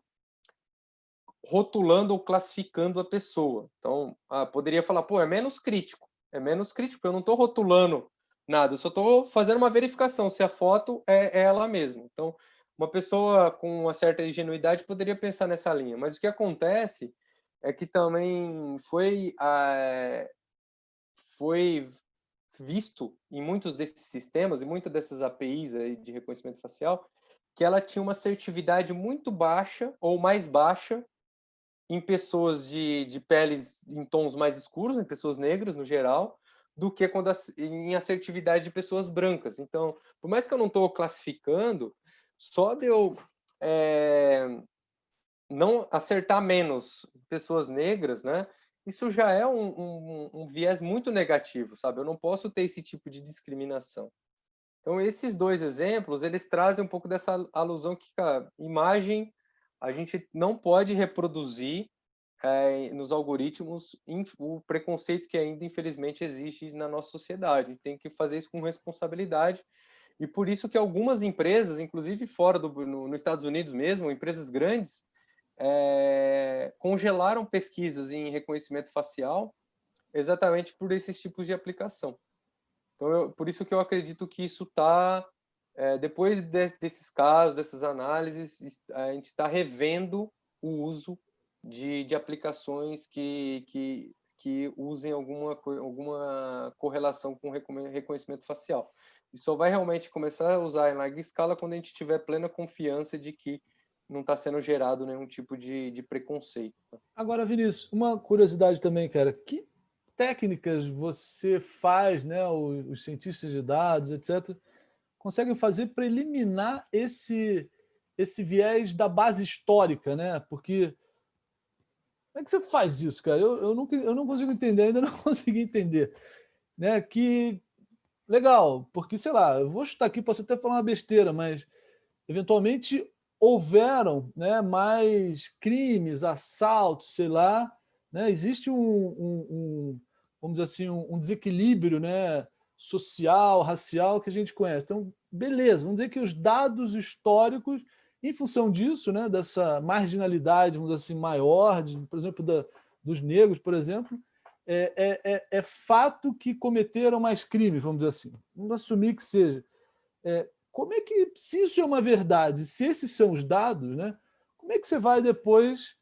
rotulando ou classificando a pessoa. Então, poderia falar, pô, é menos crítico. É menos crítico, eu não estou rotulando nada, eu só estou fazendo uma verificação se a foto é ela mesma. Então, uma pessoa com uma certa ingenuidade poderia pensar nessa linha. Mas o que acontece é que também foi visto em muitos desses sistemas e muitas dessas APIs aí de reconhecimento facial que ela tinha uma assertividade muito baixa ou mais baixa em pessoas de peles em tons mais escuros, em pessoas negras no geral, do que em assertividade de pessoas brancas. Então, por mais que eu não estou classificando, só de eu não acertar menos pessoas negras, né? Isso já é um viés muito negativo, sabe? Eu não posso ter esse tipo de discriminação. Então, esses dois exemplos, eles trazem um pouco dessa alusão que, cara, imagem a gente não pode reproduzir nos algoritmos o preconceito que ainda, infelizmente, existe na nossa sociedade. A gente tem que fazer isso com responsabilidade. E por isso que algumas empresas, inclusive fora nos Estados Unidos mesmo, empresas grandes, congelaram pesquisas em reconhecimento facial exatamente por esses tipos de aplicação. Então, por isso que eu acredito que isso está, depois desses casos, dessas análises, a gente está revendo o uso de aplicações que usem alguma correlação com reconhecimento facial. E só vai realmente começar a usar em larga escala quando a gente tiver plena confiança de que não está sendo gerado nenhum tipo de preconceito. Agora, Vinícius, uma curiosidade também, cara. Que técnicas você faz, né, os cientistas de dados, etc., conseguem fazer para eliminar esse viés da base histórica, né? Porque como é que você faz isso, cara? Eu não consigo entender, ainda não consegui entender. Né? Que legal, porque, sei lá, eu vou chutar aqui, posso até falar uma besteira, mas eventualmente houveram, né, mais crimes, assaltos, sei lá, né? Existe vamos dizer assim, um desequilíbrio, né, social, racial que a gente conhece. Então, beleza, vamos dizer que os dados históricos, em função disso, né, dessa marginalidade, vamos dizer assim, maior, por exemplo, dos negros, por exemplo, é fato que cometeram mais crimes, vamos dizer assim. Vamos assumir que seja. Como é que, se isso é uma verdade, se esses são os dados, né, como é que você vai depois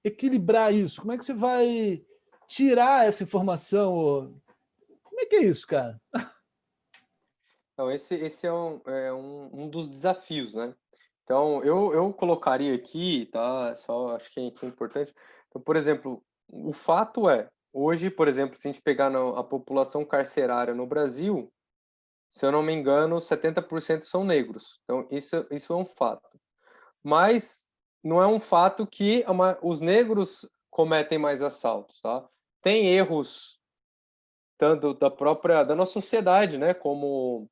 equilibrar isso? Como é que você vai tirar essa informação? Como é que é isso, cara? Então, esse um dos desafios, né? Então, eu colocaria aqui, tá? Só acho que é importante. Então, por exemplo, o fato é, hoje, por exemplo, se a gente pegar a população carcerária no Brasil, se eu não me engano, 70% são negros. Então, isso é um fato. Mas não é um fato que os negros cometem mais assaltos, tá? Tem erros tanto da nossa sociedade, né? Como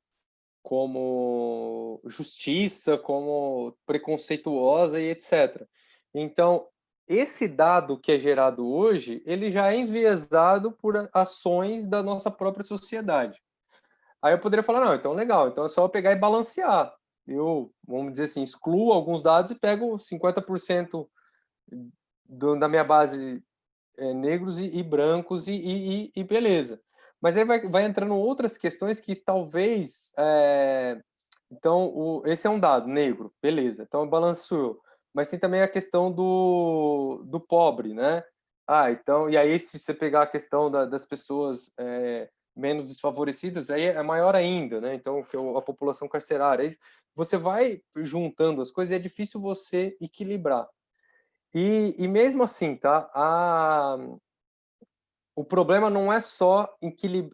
justiça, como preconceituosa e etc. Então, esse dado que é gerado hoje, ele já é enviesado por ações da nossa própria sociedade. Aí eu poderia falar, não, então legal, então é só eu pegar e balancear. Eu, vamos dizer assim, excluo alguns dados e pego 50% da minha base negros e brancos e beleza. Mas aí vai entrando outras questões que talvez. Então, esse é um dado, negro, beleza. Então, balanceou. Mas tem também a questão do pobre, né? Ah, então. E aí, se você pegar a questão das pessoas menos desfavorecidas, aí é maior ainda, né? Então, que a população carcerária. Aí você vai juntando as coisas e é difícil você equilibrar. E mesmo assim, tá? O problema não é só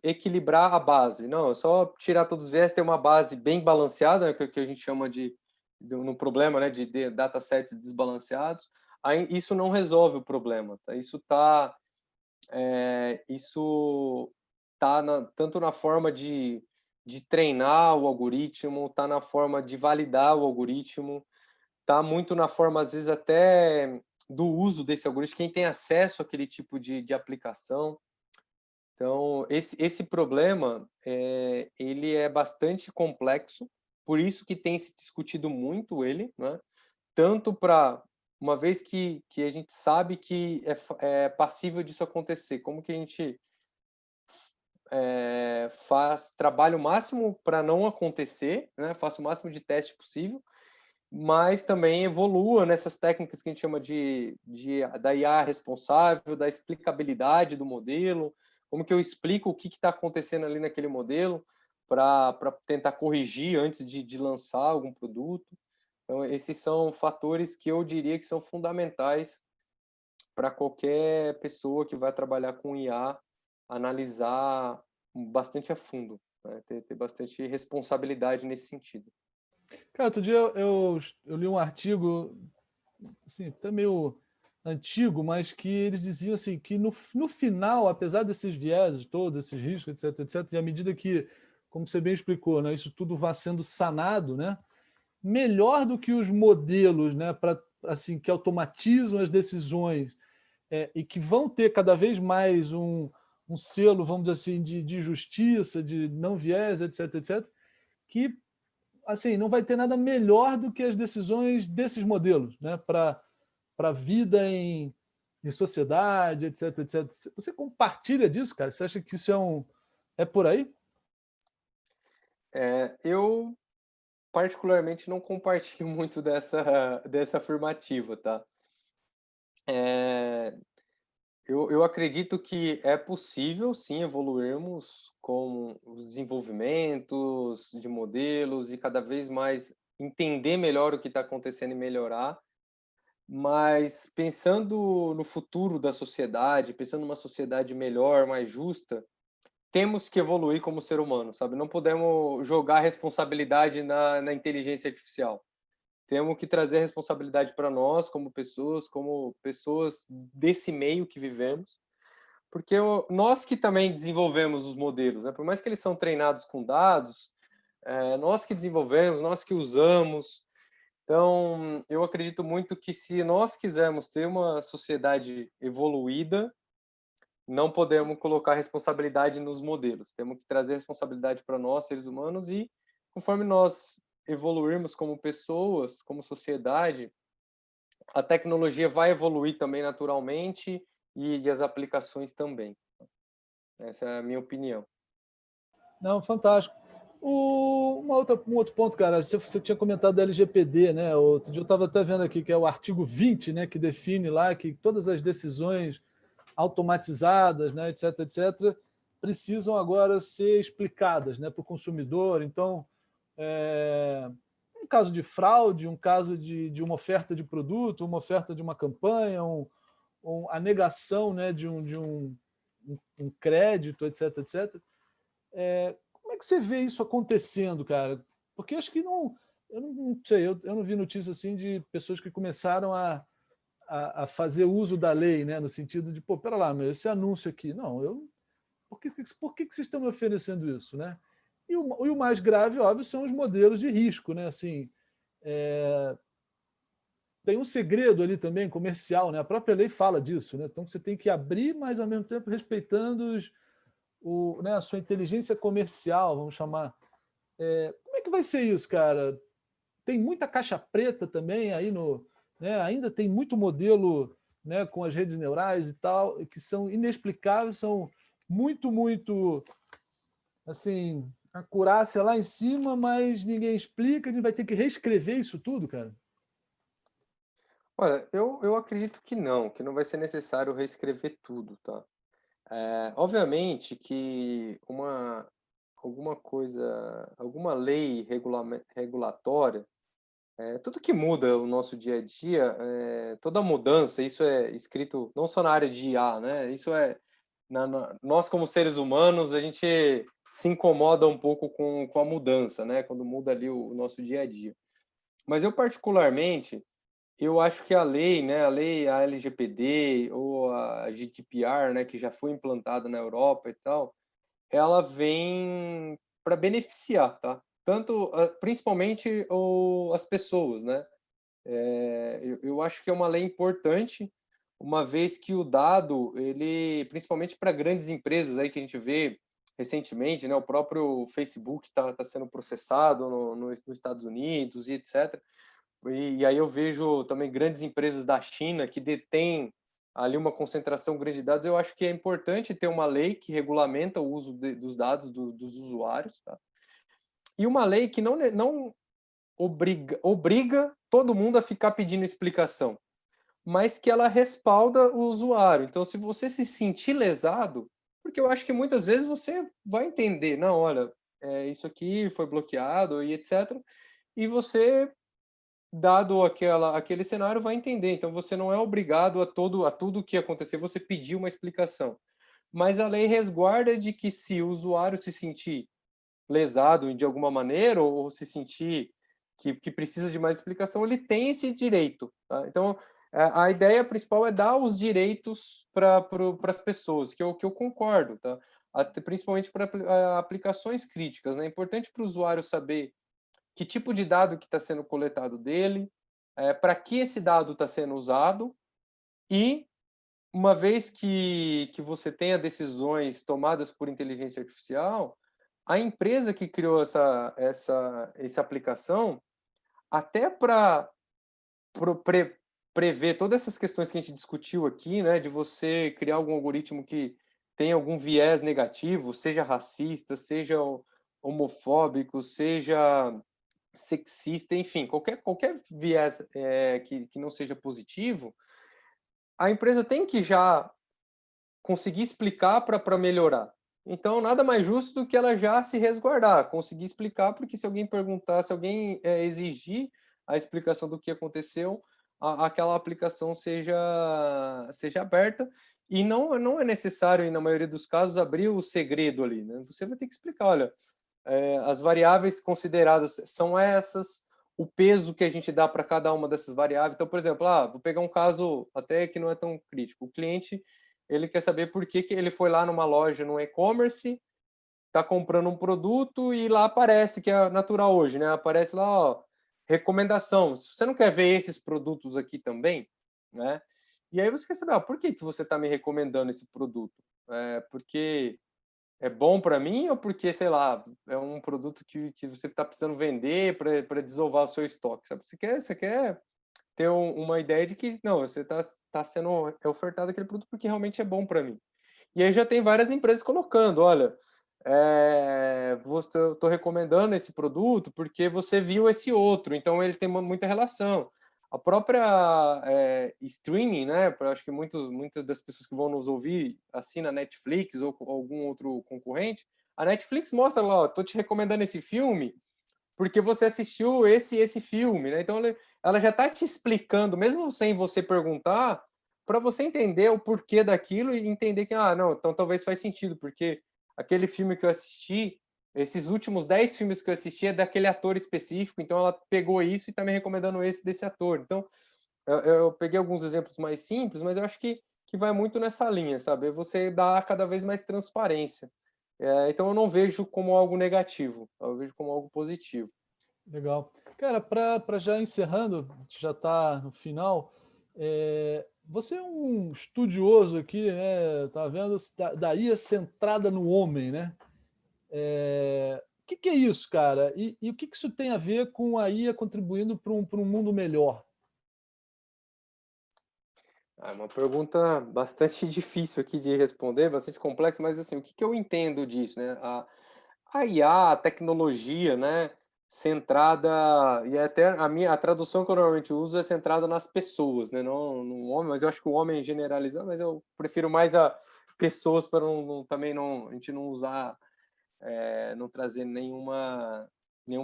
equilibrar a base, não, é só tirar todos os viés, ter uma base bem balanceada, né, que a gente chama no problema, né, de datasets desbalanceados. Aí isso não resolve o problema, tá? Isso tá tanto na forma de treinar o algoritmo, tá na forma de validar o algoritmo, tá muito na forma, às vezes, até do uso desse algoritmo, quem tem acesso àquele tipo de aplicação. Então, esse problema, ele é bastante complexo, por isso que tem se discutido muito ele, né? Tanto uma vez que a gente sabe que é passível disso acontecer, como que a gente trabalha o máximo para não acontecer, né? Faça o máximo de teste possível, mas também evolua nessas técnicas que a gente chama da IA responsável, da explicabilidade do modelo, como que eu explico o que está acontecendo ali naquele modelo para tentar corrigir antes de lançar algum produto. Então, esses são fatores que eu diria que são fundamentais para qualquer pessoa que vai trabalhar com IA, analisar bastante a fundo, né? Ter bastante responsabilidade nesse sentido. Cara, outro dia eu li um artigo, assim, até meio antigo, mas que eles diziam assim, que no final, apesar desses vieses todos, esses riscos, etc, etc, e à medida que, como você bem explicou, né, isso tudo vai sendo sanado, né, melhor do que os modelos, né, assim, que automatizam as decisões, e que vão ter cada vez mais um selo, vamos dizer assim, de justiça, de não viés, etc, etc, que assim, não vai ter nada melhor do que as decisões desses modelos, né, para a vida em sociedade, etc, etc. Você compartilha disso, cara? Você acha que isso é por aí? Eu particularmente não compartilho muito dessa afirmativa, tá? Eu acredito que é possível, sim, evoluirmos com os desenvolvimentos de modelos e cada vez mais entender melhor o que está acontecendo e melhorar, mas pensando no futuro da sociedade, pensando numa sociedade melhor, mais justa, temos que evoluir como ser humano, sabe? Não podemos jogar a responsabilidade na inteligência artificial. Temos que trazer a responsabilidade para nós, como pessoas desse meio que vivemos, porque nós que também desenvolvemos os modelos, né? Por mais que eles são treinados com dados, nós que desenvolvemos, nós que usamos. Então, eu acredito muito que se nós quisermos ter uma sociedade evoluída, não podemos colocar responsabilidade nos modelos. Temos que trazer responsabilidade para nós, seres humanos, e conforme nós evoluirmos como pessoas, como sociedade, a tecnologia vai evoluir também naturalmente e as aplicações também. Essa é a minha opinião. Não, fantástico. Um outro ponto, cara, você tinha comentado da LGPD, né? Outro dia eu estava até vendo aqui que é o artigo 20, né, que define lá que todas as decisões automatizadas, né, etc, etc, precisam agora ser explicadas, né, para o consumidor. Então, um caso de fraude, um caso de uma oferta de produto, uma oferta de uma campanha, a negação, né, um crédito, etc, etc. Como é que você vê isso acontecendo, cara? Porque eu acho que eu não sei, eu não vi notícia assim de pessoas que começaram a fazer uso da lei, né, no sentido de, pô, pera lá, mas esse anúncio aqui, não, por que vocês estão me oferecendo isso, né? E o mais grave, óbvio, são os modelos de risco, né? Assim, tem um segredo ali também comercial, né? A própria lei fala disso, né? Então você tem que abrir, mas ao mesmo tempo respeitando né, a sua inteligência comercial, vamos chamar. Como é que vai ser isso, cara? Tem muita caixa preta também aí né? Ainda tem muito modelo, né, com as redes neurais e tal, que são inexplicáveis, são muito assim, acurácia lá em cima, mas ninguém explica, a gente vai ter que reescrever isso tudo, cara. Olha, eu acredito que não vai ser necessário reescrever tudo, tá? Obviamente que alguma coisa, alguma lei regulatória, tudo que muda o nosso dia a dia, toda mudança, isso é escrito não só na área de IA, né? Isso nós como seres humanos, a gente se incomoda um pouco com a mudança, né? Quando muda ali o nosso dia a dia. Mas eu particularmente, eu acho que a lei, né, a LGPD ou a GDPR, né, que já foi implantada na Europa e tal, ela vem para beneficiar, tá? Tanto, principalmente as pessoas, né? Eu acho que é uma lei importante, uma vez que o dado, ele, principalmente para grandes empresas aí que a gente vê recentemente, né, o próprio Facebook está sendo processado nos Estados Unidos e etc. E aí eu vejo também grandes empresas da China que detêm ali uma concentração grande de dados. Eu acho que é importante ter uma lei que regulamenta o uso dos dados dos usuários, tá? E uma lei que não obriga todo mundo a ficar pedindo explicação, mas que ela respalda o usuário. Então, se você se sentir lesado, porque eu acho que muitas vezes você vai entender, não, olha, isso aqui foi bloqueado e etc. E você, dado aquele cenário, vai entender. Então, você não é obrigado a tudo que acontecer, você pedir uma explicação. Mas a lei resguarda de que se o usuário se sentir lesado de alguma maneira ou se sentir que precisa de mais explicação, ele tem esse direito. Tá? Então, a ideia principal é dar os direitos para as pessoas, que eu concordo, tá? Principalmente para aplicações críticas. Né? É importante para o usuário saber que tipo de dado que está sendo coletado dele, para que esse dado está sendo usado, e uma vez que você tenha decisões tomadas por inteligência artificial, a empresa que criou essa aplicação, até para prever todas essas questões que a gente discutiu aqui, né, de você criar algum algoritmo que tem algum viés negativo, seja racista, seja homofóbico, seja sexista, enfim, qualquer viés que não seja positivo, a empresa tem que já conseguir explicar para melhorar. Então, nada mais justo do que ela já se resguardar, conseguir explicar, porque se alguém perguntar, se alguém exigir a explicação do que aconteceu, aquela aplicação seja aberta, e não é necessário, na maioria dos casos, abrir o segredo ali. Né? Você vai ter que explicar, olha, as variáveis consideradas são essas, o peso que a gente dá para cada uma dessas variáveis. Então, por exemplo, vou pegar um caso até que não é tão crítico. O cliente, ele quer saber por que ele foi lá numa loja, no e-commerce, está comprando um produto e lá aparece, que é natural hoje, né? Aparece lá, ó, recomendação. Se você não quer ver esses produtos aqui também, né? E aí você quer saber, por que você está me recomendando esse produto? Porque é bom para mim ou porque, sei lá, é um produto que você está precisando vender para desovar o seu estoque? Sabe? Você quer ter uma ideia de que, não, você tá sendo ofertado aquele produto porque realmente é bom para mim. E aí já tem várias empresas colocando, olha, eu estou recomendando esse produto porque você viu esse outro, então ele tem muita relação. A própria streaming, né? Eu acho que muitas das pessoas que vão nos ouvir assinam a Netflix ou algum outro concorrente. A Netflix mostra lá, estou te recomendando esse filme porque você assistiu esse filme, né? Então ela já está te explicando, mesmo sem você perguntar, para você entender o porquê daquilo e entender que, não, então talvez faz sentido, porque aquele filme que eu assisti, esses últimos 10 filmes que eu assisti é daquele ator específico, então ela pegou isso e está me recomendando esse desse ator. Então, eu peguei alguns exemplos mais simples, mas eu acho que vai muito nessa linha, sabe? Você dá cada vez mais transparência. Então, eu não vejo como algo negativo, eu vejo como algo positivo. Legal. Cara, para já encerrando, a gente já está no final, você é um estudioso aqui, né? Tá vendo da IA centrada no homem, né? O que é isso, cara? E o que isso tem a ver com a IA contribuindo para um mundo melhor? É uma pergunta bastante difícil aqui de responder, bastante complexa, mas assim, o que eu entendo disso, né? A IA, a tecnologia, né, centrada, e até a tradução que eu normalmente uso é centrada nas pessoas, né, não no homem, mas eu acho que o homem generalizado, mas eu prefiro mais a pessoas para também não, a gente não usar, não trazer nenhum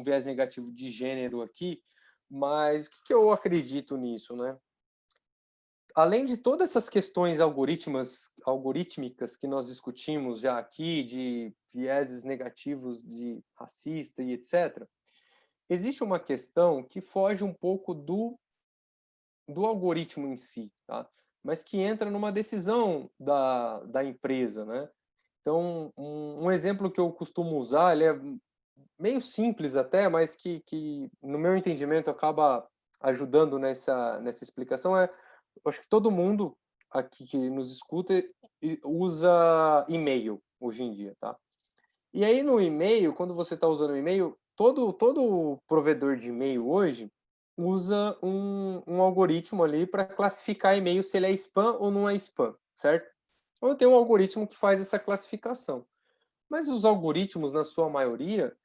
viés negativo de gênero aqui, mas o que eu acredito nisso, né? Além de todas essas questões algorítmicas que nós discutimos já aqui, de vieses negativos de racista e etc., existe uma questão que foge um pouco do algoritmo em si, tá? Mas que entra numa decisão da empresa, né? Então, um exemplo que eu costumo usar, ele é meio simples até, mas que no meu entendimento, acaba ajudando nessa explicação, eu acho que todo mundo aqui que nos escuta usa e-mail hoje em dia, tá? E aí no e-mail, quando você está usando o e-mail, todo provedor de e-mail hoje usa um algoritmo ali para classificar e-mail se ele é spam ou não é spam, certo? Então tem um algoritmo que faz essa classificação. Mas os algoritmos, na sua maioria,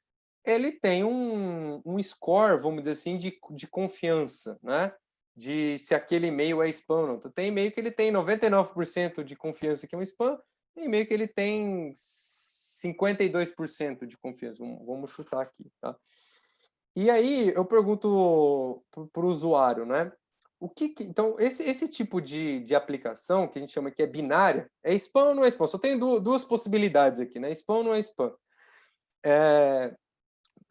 ele tem um score, vamos dizer assim, de confiança, né? De se aquele e-mail é spam ou não. Então, tem e-mail que ele tem 99% de confiança que é um spam, tem e-mail que ele tem 52% de confiança. Vamos chutar aqui, tá? E aí eu pergunto para o usuário, né? Então, esse tipo de aplicação, que a gente chama que é binária, é spam ou não é spam? Só tem duas possibilidades aqui, né? Spam ou não é spam?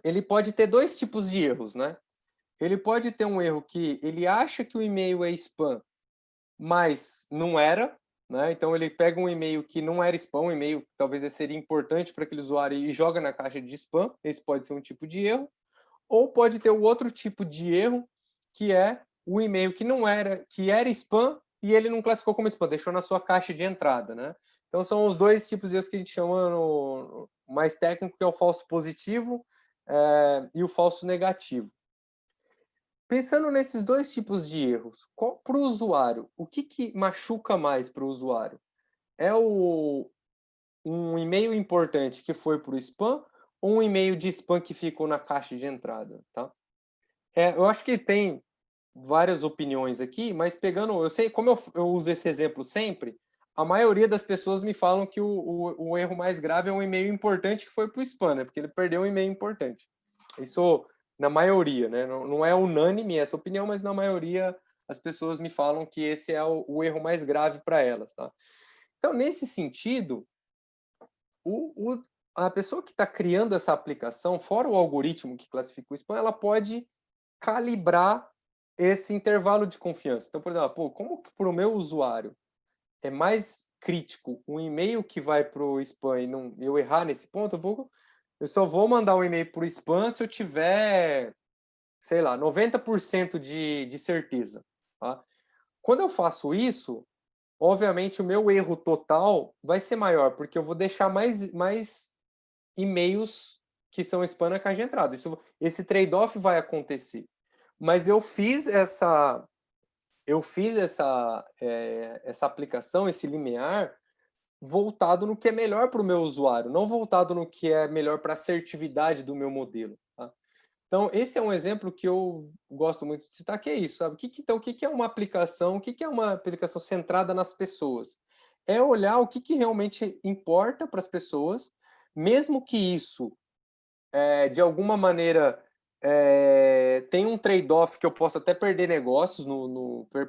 Ele pode ter dois tipos de erros, né? Ele pode ter um erro que ele acha que o e-mail é spam, mas não era, né? Então ele pega um e-mail que não era spam, um e-mail que talvez seria importante para aquele usuário e joga na caixa de spam. Esse pode ser um tipo de erro. Ou pode ter o outro tipo de erro, que é o e-mail que não era, que era spam e ele não classificou como spam, deixou na sua caixa de entrada, né? Então são os dois tipos de erros que a gente chama no mais técnico, que é o falso positivo e o falso negativo. Pensando nesses dois tipos de erros, para o usuário, o que machuca mais para o usuário? É um e-mail importante que foi para o spam ou um e-mail de spam que ficou na caixa de entrada, tá? Eu acho que tem várias opiniões aqui, mas pegando, eu sei, como eu uso esse exemplo sempre, a maioria das pessoas me falam que o erro mais grave é um e-mail importante que foi para o spam, né? Porque ele perdeu um e-mail importante. Isso na maioria, né? Não é unânime essa opinião, mas na maioria as pessoas me falam que esse é o erro mais grave para elas, tá? Então, nesse sentido, a pessoa que está criando essa aplicação, fora o algoritmo que classifica o spam, ela pode calibrar esse intervalo de confiança. Então, por exemplo, como que para o meu usuário é mais crítico um e-mail que vai para o spam e não, eu errar nesse ponto, eu só vou mandar um e-mail para o spam se eu tiver, sei lá, 90% de certeza. Tá? Quando eu faço isso, obviamente o meu erro total vai ser maior, porque eu vou deixar mais e-mails que são spam na caixa de entrada. Esse trade-off vai acontecer. Mas essa aplicação, esse limiar, voltado no que é melhor para o meu usuário, não voltado no que é melhor para a assertividade do meu modelo. Tá? Então, esse é um exemplo que eu gosto muito de citar, que é isso, sabe? Então, o que é uma aplicação? O que é uma aplicação centrada nas pessoas? É olhar o que realmente importa para as pessoas, mesmo que isso, de alguma maneira, tem um trade-off que eu posso até perder negócios,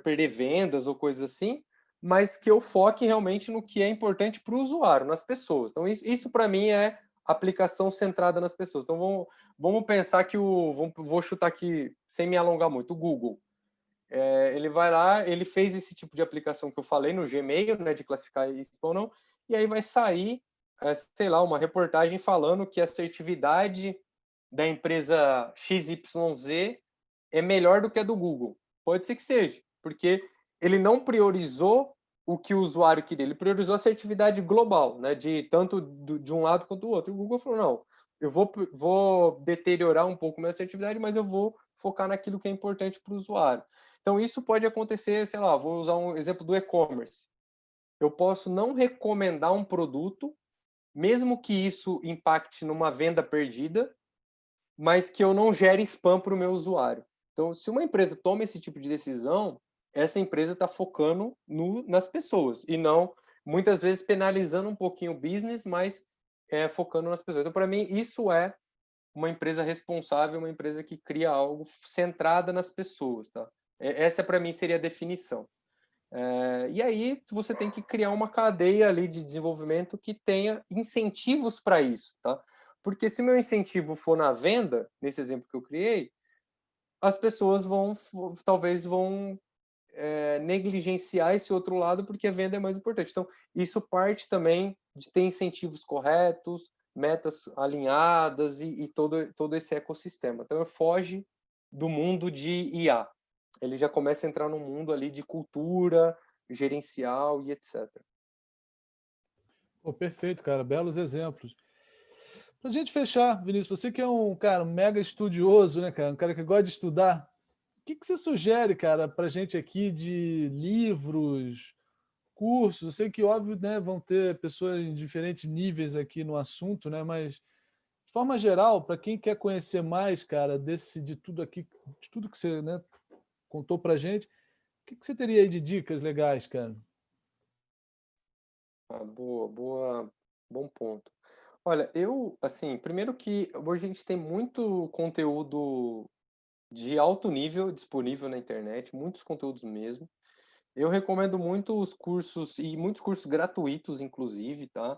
perder vendas ou coisas assim, mas que eu foque realmente no que é importante para o usuário, nas pessoas. Então, isso para mim é aplicação centrada nas pessoas. Então, vamos pensar que vou chutar aqui, sem me alongar muito, o Google. Ele vai lá, ele fez esse tipo de aplicação que eu falei no Gmail, né, de classificar isso ou não, e aí vai sair, sei lá, uma reportagem falando que a assertividade da empresa XYZ é melhor do que a do Google. Pode ser que seja, porque ele não priorizou o que o usuário queria, ele priorizou a assertividade global, né, de tanto de um lado quanto do outro. E o Google falou, não, eu vou deteriorar um pouco minha assertividade, mas eu vou focar naquilo que é importante para o usuário. Então, isso pode acontecer, sei lá, vou usar um exemplo do e-commerce. Eu posso não recomendar um produto, mesmo que isso impacte numa venda perdida, mas que eu não gere spam para o meu usuário. Então, se uma empresa toma esse tipo de decisão, essa empresa está focando nas pessoas e não, muitas vezes, penalizando um pouquinho o business, mas focando nas pessoas. Então, para mim, isso é uma empresa responsável, uma empresa que cria algo centrada nas pessoas. Tá? Essa, para mim, seria a definição. E aí você tem que criar uma cadeia ali de desenvolvimento que tenha incentivos para isso, tá? Porque se meu incentivo for na venda, nesse exemplo que eu criei, as pessoas talvez vão negligenciar esse outro lado porque a venda é mais importante. Então, isso parte também de ter incentivos corretos, metas alinhadas e todo esse ecossistema. Então, foge do mundo de IA. Ele já começa a entrar no mundo ali de cultura, gerencial e etc. Pô, perfeito, cara. Belos exemplos. Pra gente fechar, Vinícius, você que é um cara mega estudioso, né, cara? Um cara que gosta de estudar. O que você sugere, cara, pra gente aqui de livros, cursos? Eu sei que, óbvio, né, vão ter pessoas em diferentes níveis aqui no assunto, né? Mas de forma geral, para quem quer conhecer mais, cara, de tudo aqui, de tudo que você, né, contou para gente, o que você teria aí de dicas legais, cara? Bom ponto. Olha, assim, primeiro que hoje a gente tem muito conteúdo de alto nível disponível na internet, muitos conteúdos mesmo. Eu recomendo muito os cursos, e muitos cursos gratuitos, inclusive, tá?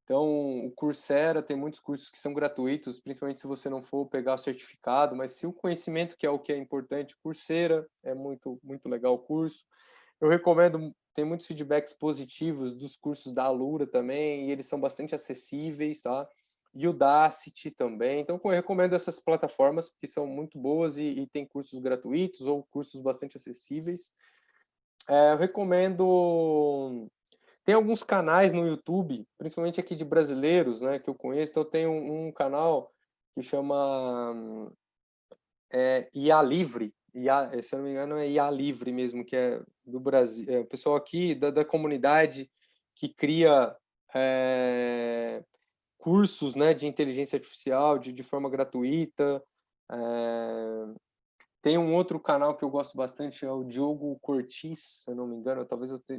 Então, o Coursera tem muitos cursos que são gratuitos, principalmente se você não for pegar o certificado, mas se o conhecimento, que é o que é importante, Coursera é muito, muito legal o curso. Eu recomendo, tem muitos feedbacks positivos dos cursos da Alura também, e eles são bastante acessíveis, tá? E o Udacity também. Então, eu recomendo essas plataformas, que são muito boas e tem cursos gratuitos ou cursos bastante acessíveis. Eu recomendo. Tem alguns canais no YouTube, principalmente aqui de brasileiros, né, que eu conheço. Então, tem um canal que chama IA Livre. IA, se eu não me engano, é IA Livre mesmo, que é do Brasil. É o pessoal aqui da comunidade que cria cursos, né, de inteligência artificial de forma gratuita. É, tem um outro canal que eu gosto bastante, é o Diogo Cortis, se eu não me engano,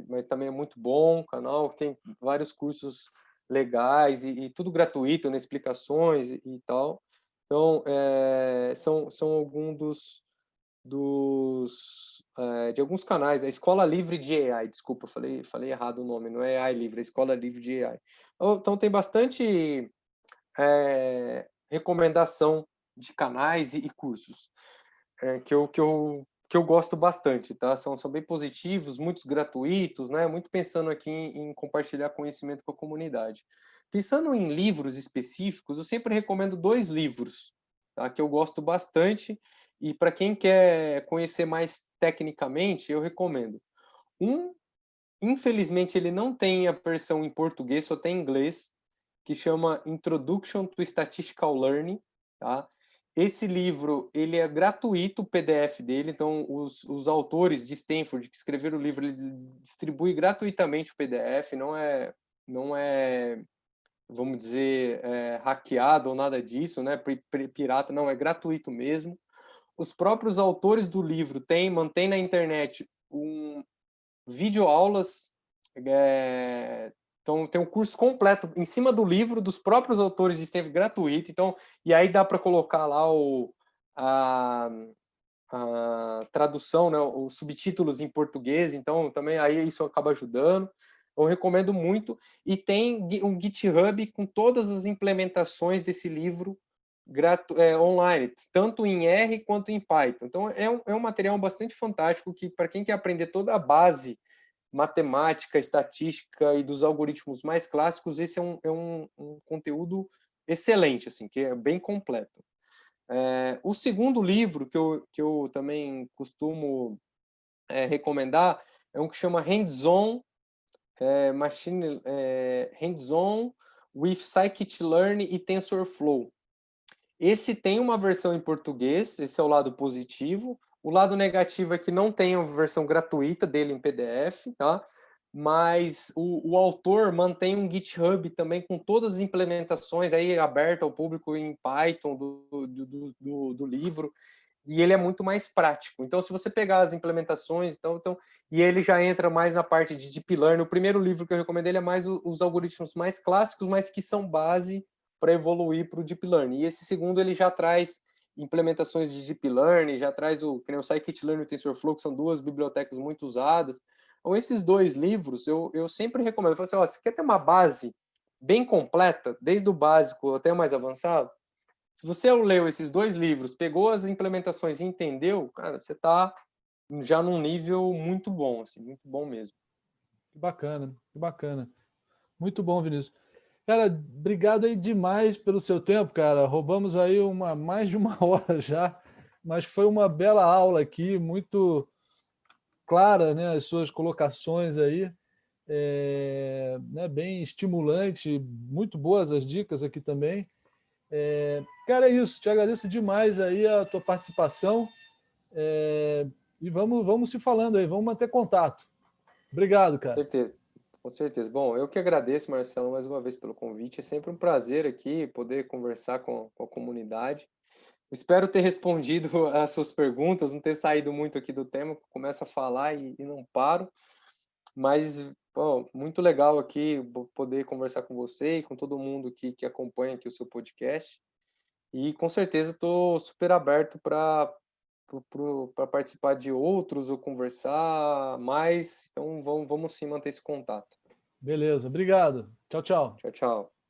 mas também é muito bom o canal, tem vários cursos legais e tudo gratuito, né, explicações e tal. Então, são alguns de alguns canais, a Escola Livre de AI, desculpa, falei errado o nome, não é AI Livre, é Escola Livre de AI. Então, tem bastante recomendação de canais e cursos que eu gosto bastante, tá? São bem positivos, muitos gratuitos, né? Muito pensando aqui em compartilhar conhecimento com a comunidade. Pensando em livros específicos, eu sempre recomendo 2 livros, tá? Que eu gosto bastante e para quem quer conhecer mais tecnicamente, eu recomendo. Um, infelizmente, ele não tem a versão em português, só tem em inglês, que chama Introduction to Statistical Learning, tá? Esse livro, ele é gratuito, o PDF dele, então os autores de Stanford que escreveram o livro, ele distribui gratuitamente o PDF, não é, vamos dizer, hackeado ou nada disso, né? Pirata, não, é gratuito mesmo. Os próprios autores do livro mantêm na internet videoaulas, então tem um curso completo em cima do livro dos próprios autores de Stanford gratuito. Então, e aí dá para colocar lá a, a tradução, né, os subtítulos em português. Então também aí isso acaba ajudando. Eu recomendo muito. E tem um GitHub com todas as implementações desse livro online, tanto em R quanto em Python. Então é um material bastante fantástico que, para quem quer aprender toda a base matemática, estatística e dos algoritmos mais clássicos, esse é um conteúdo excelente, assim, que é bem completo. O segundo livro que eu também costumo recomendar é um que chama Hands-on with Scikit-Learn e TensorFlow. Esse tem uma versão em português, esse é o lado positivo. O lado negativo é que não tem a versão gratuita dele em PDF, tá? Mas o autor mantém um GitHub também com todas as implementações aí aberto ao público em Python do livro, e ele é muito mais prático. Então, se você pegar as implementações, e ele já entra mais na parte de Deep Learning. O primeiro livro que eu recomendo ele é mais os algoritmos mais clássicos, mas que são base para evoluir para o Deep Learning. E esse segundo ele já traz implementações de Deep Learning, já traz o Scikit-Learn e o TensorFlow, que são 2 bibliotecas muito usadas. Então, esses 2 livros eu sempre recomendo. Eu falo assim, ó, você quer ter uma base bem completa, desde o básico até o mais avançado? Se você leu esses 2 livros, pegou as implementações e entendeu, cara, você está já num nível muito bom, assim, muito bom mesmo. Que bacana, que bacana. Muito bom, Vinícius. Cara, obrigado aí demais pelo seu tempo, cara. Roubamos aí mais de uma hora já, mas foi uma bela aula aqui, muito clara, né, as suas colocações aí, né, bem estimulante, muito boas as dicas aqui também. Cara, é isso. Te agradeço demais aí a tua participação e vamos se falando aí, vamos manter contato. Obrigado, Com cara. certeza. Com certeza. Bom, eu que agradeço, Marcelo, mais uma vez pelo convite. É sempre um prazer aqui poder conversar com a comunidade. Espero ter respondido às suas perguntas, não ter saído muito aqui do tema, começo a falar e não paro. Mas, bom, muito legal aqui poder conversar com você e com todo mundo que acompanha aqui o seu podcast. E com certeza estou super aberto para participar de outros ou conversar mais. Então vamos sim manter esse contato. Beleza, obrigado. Tchau, tchau. Tchau, tchau.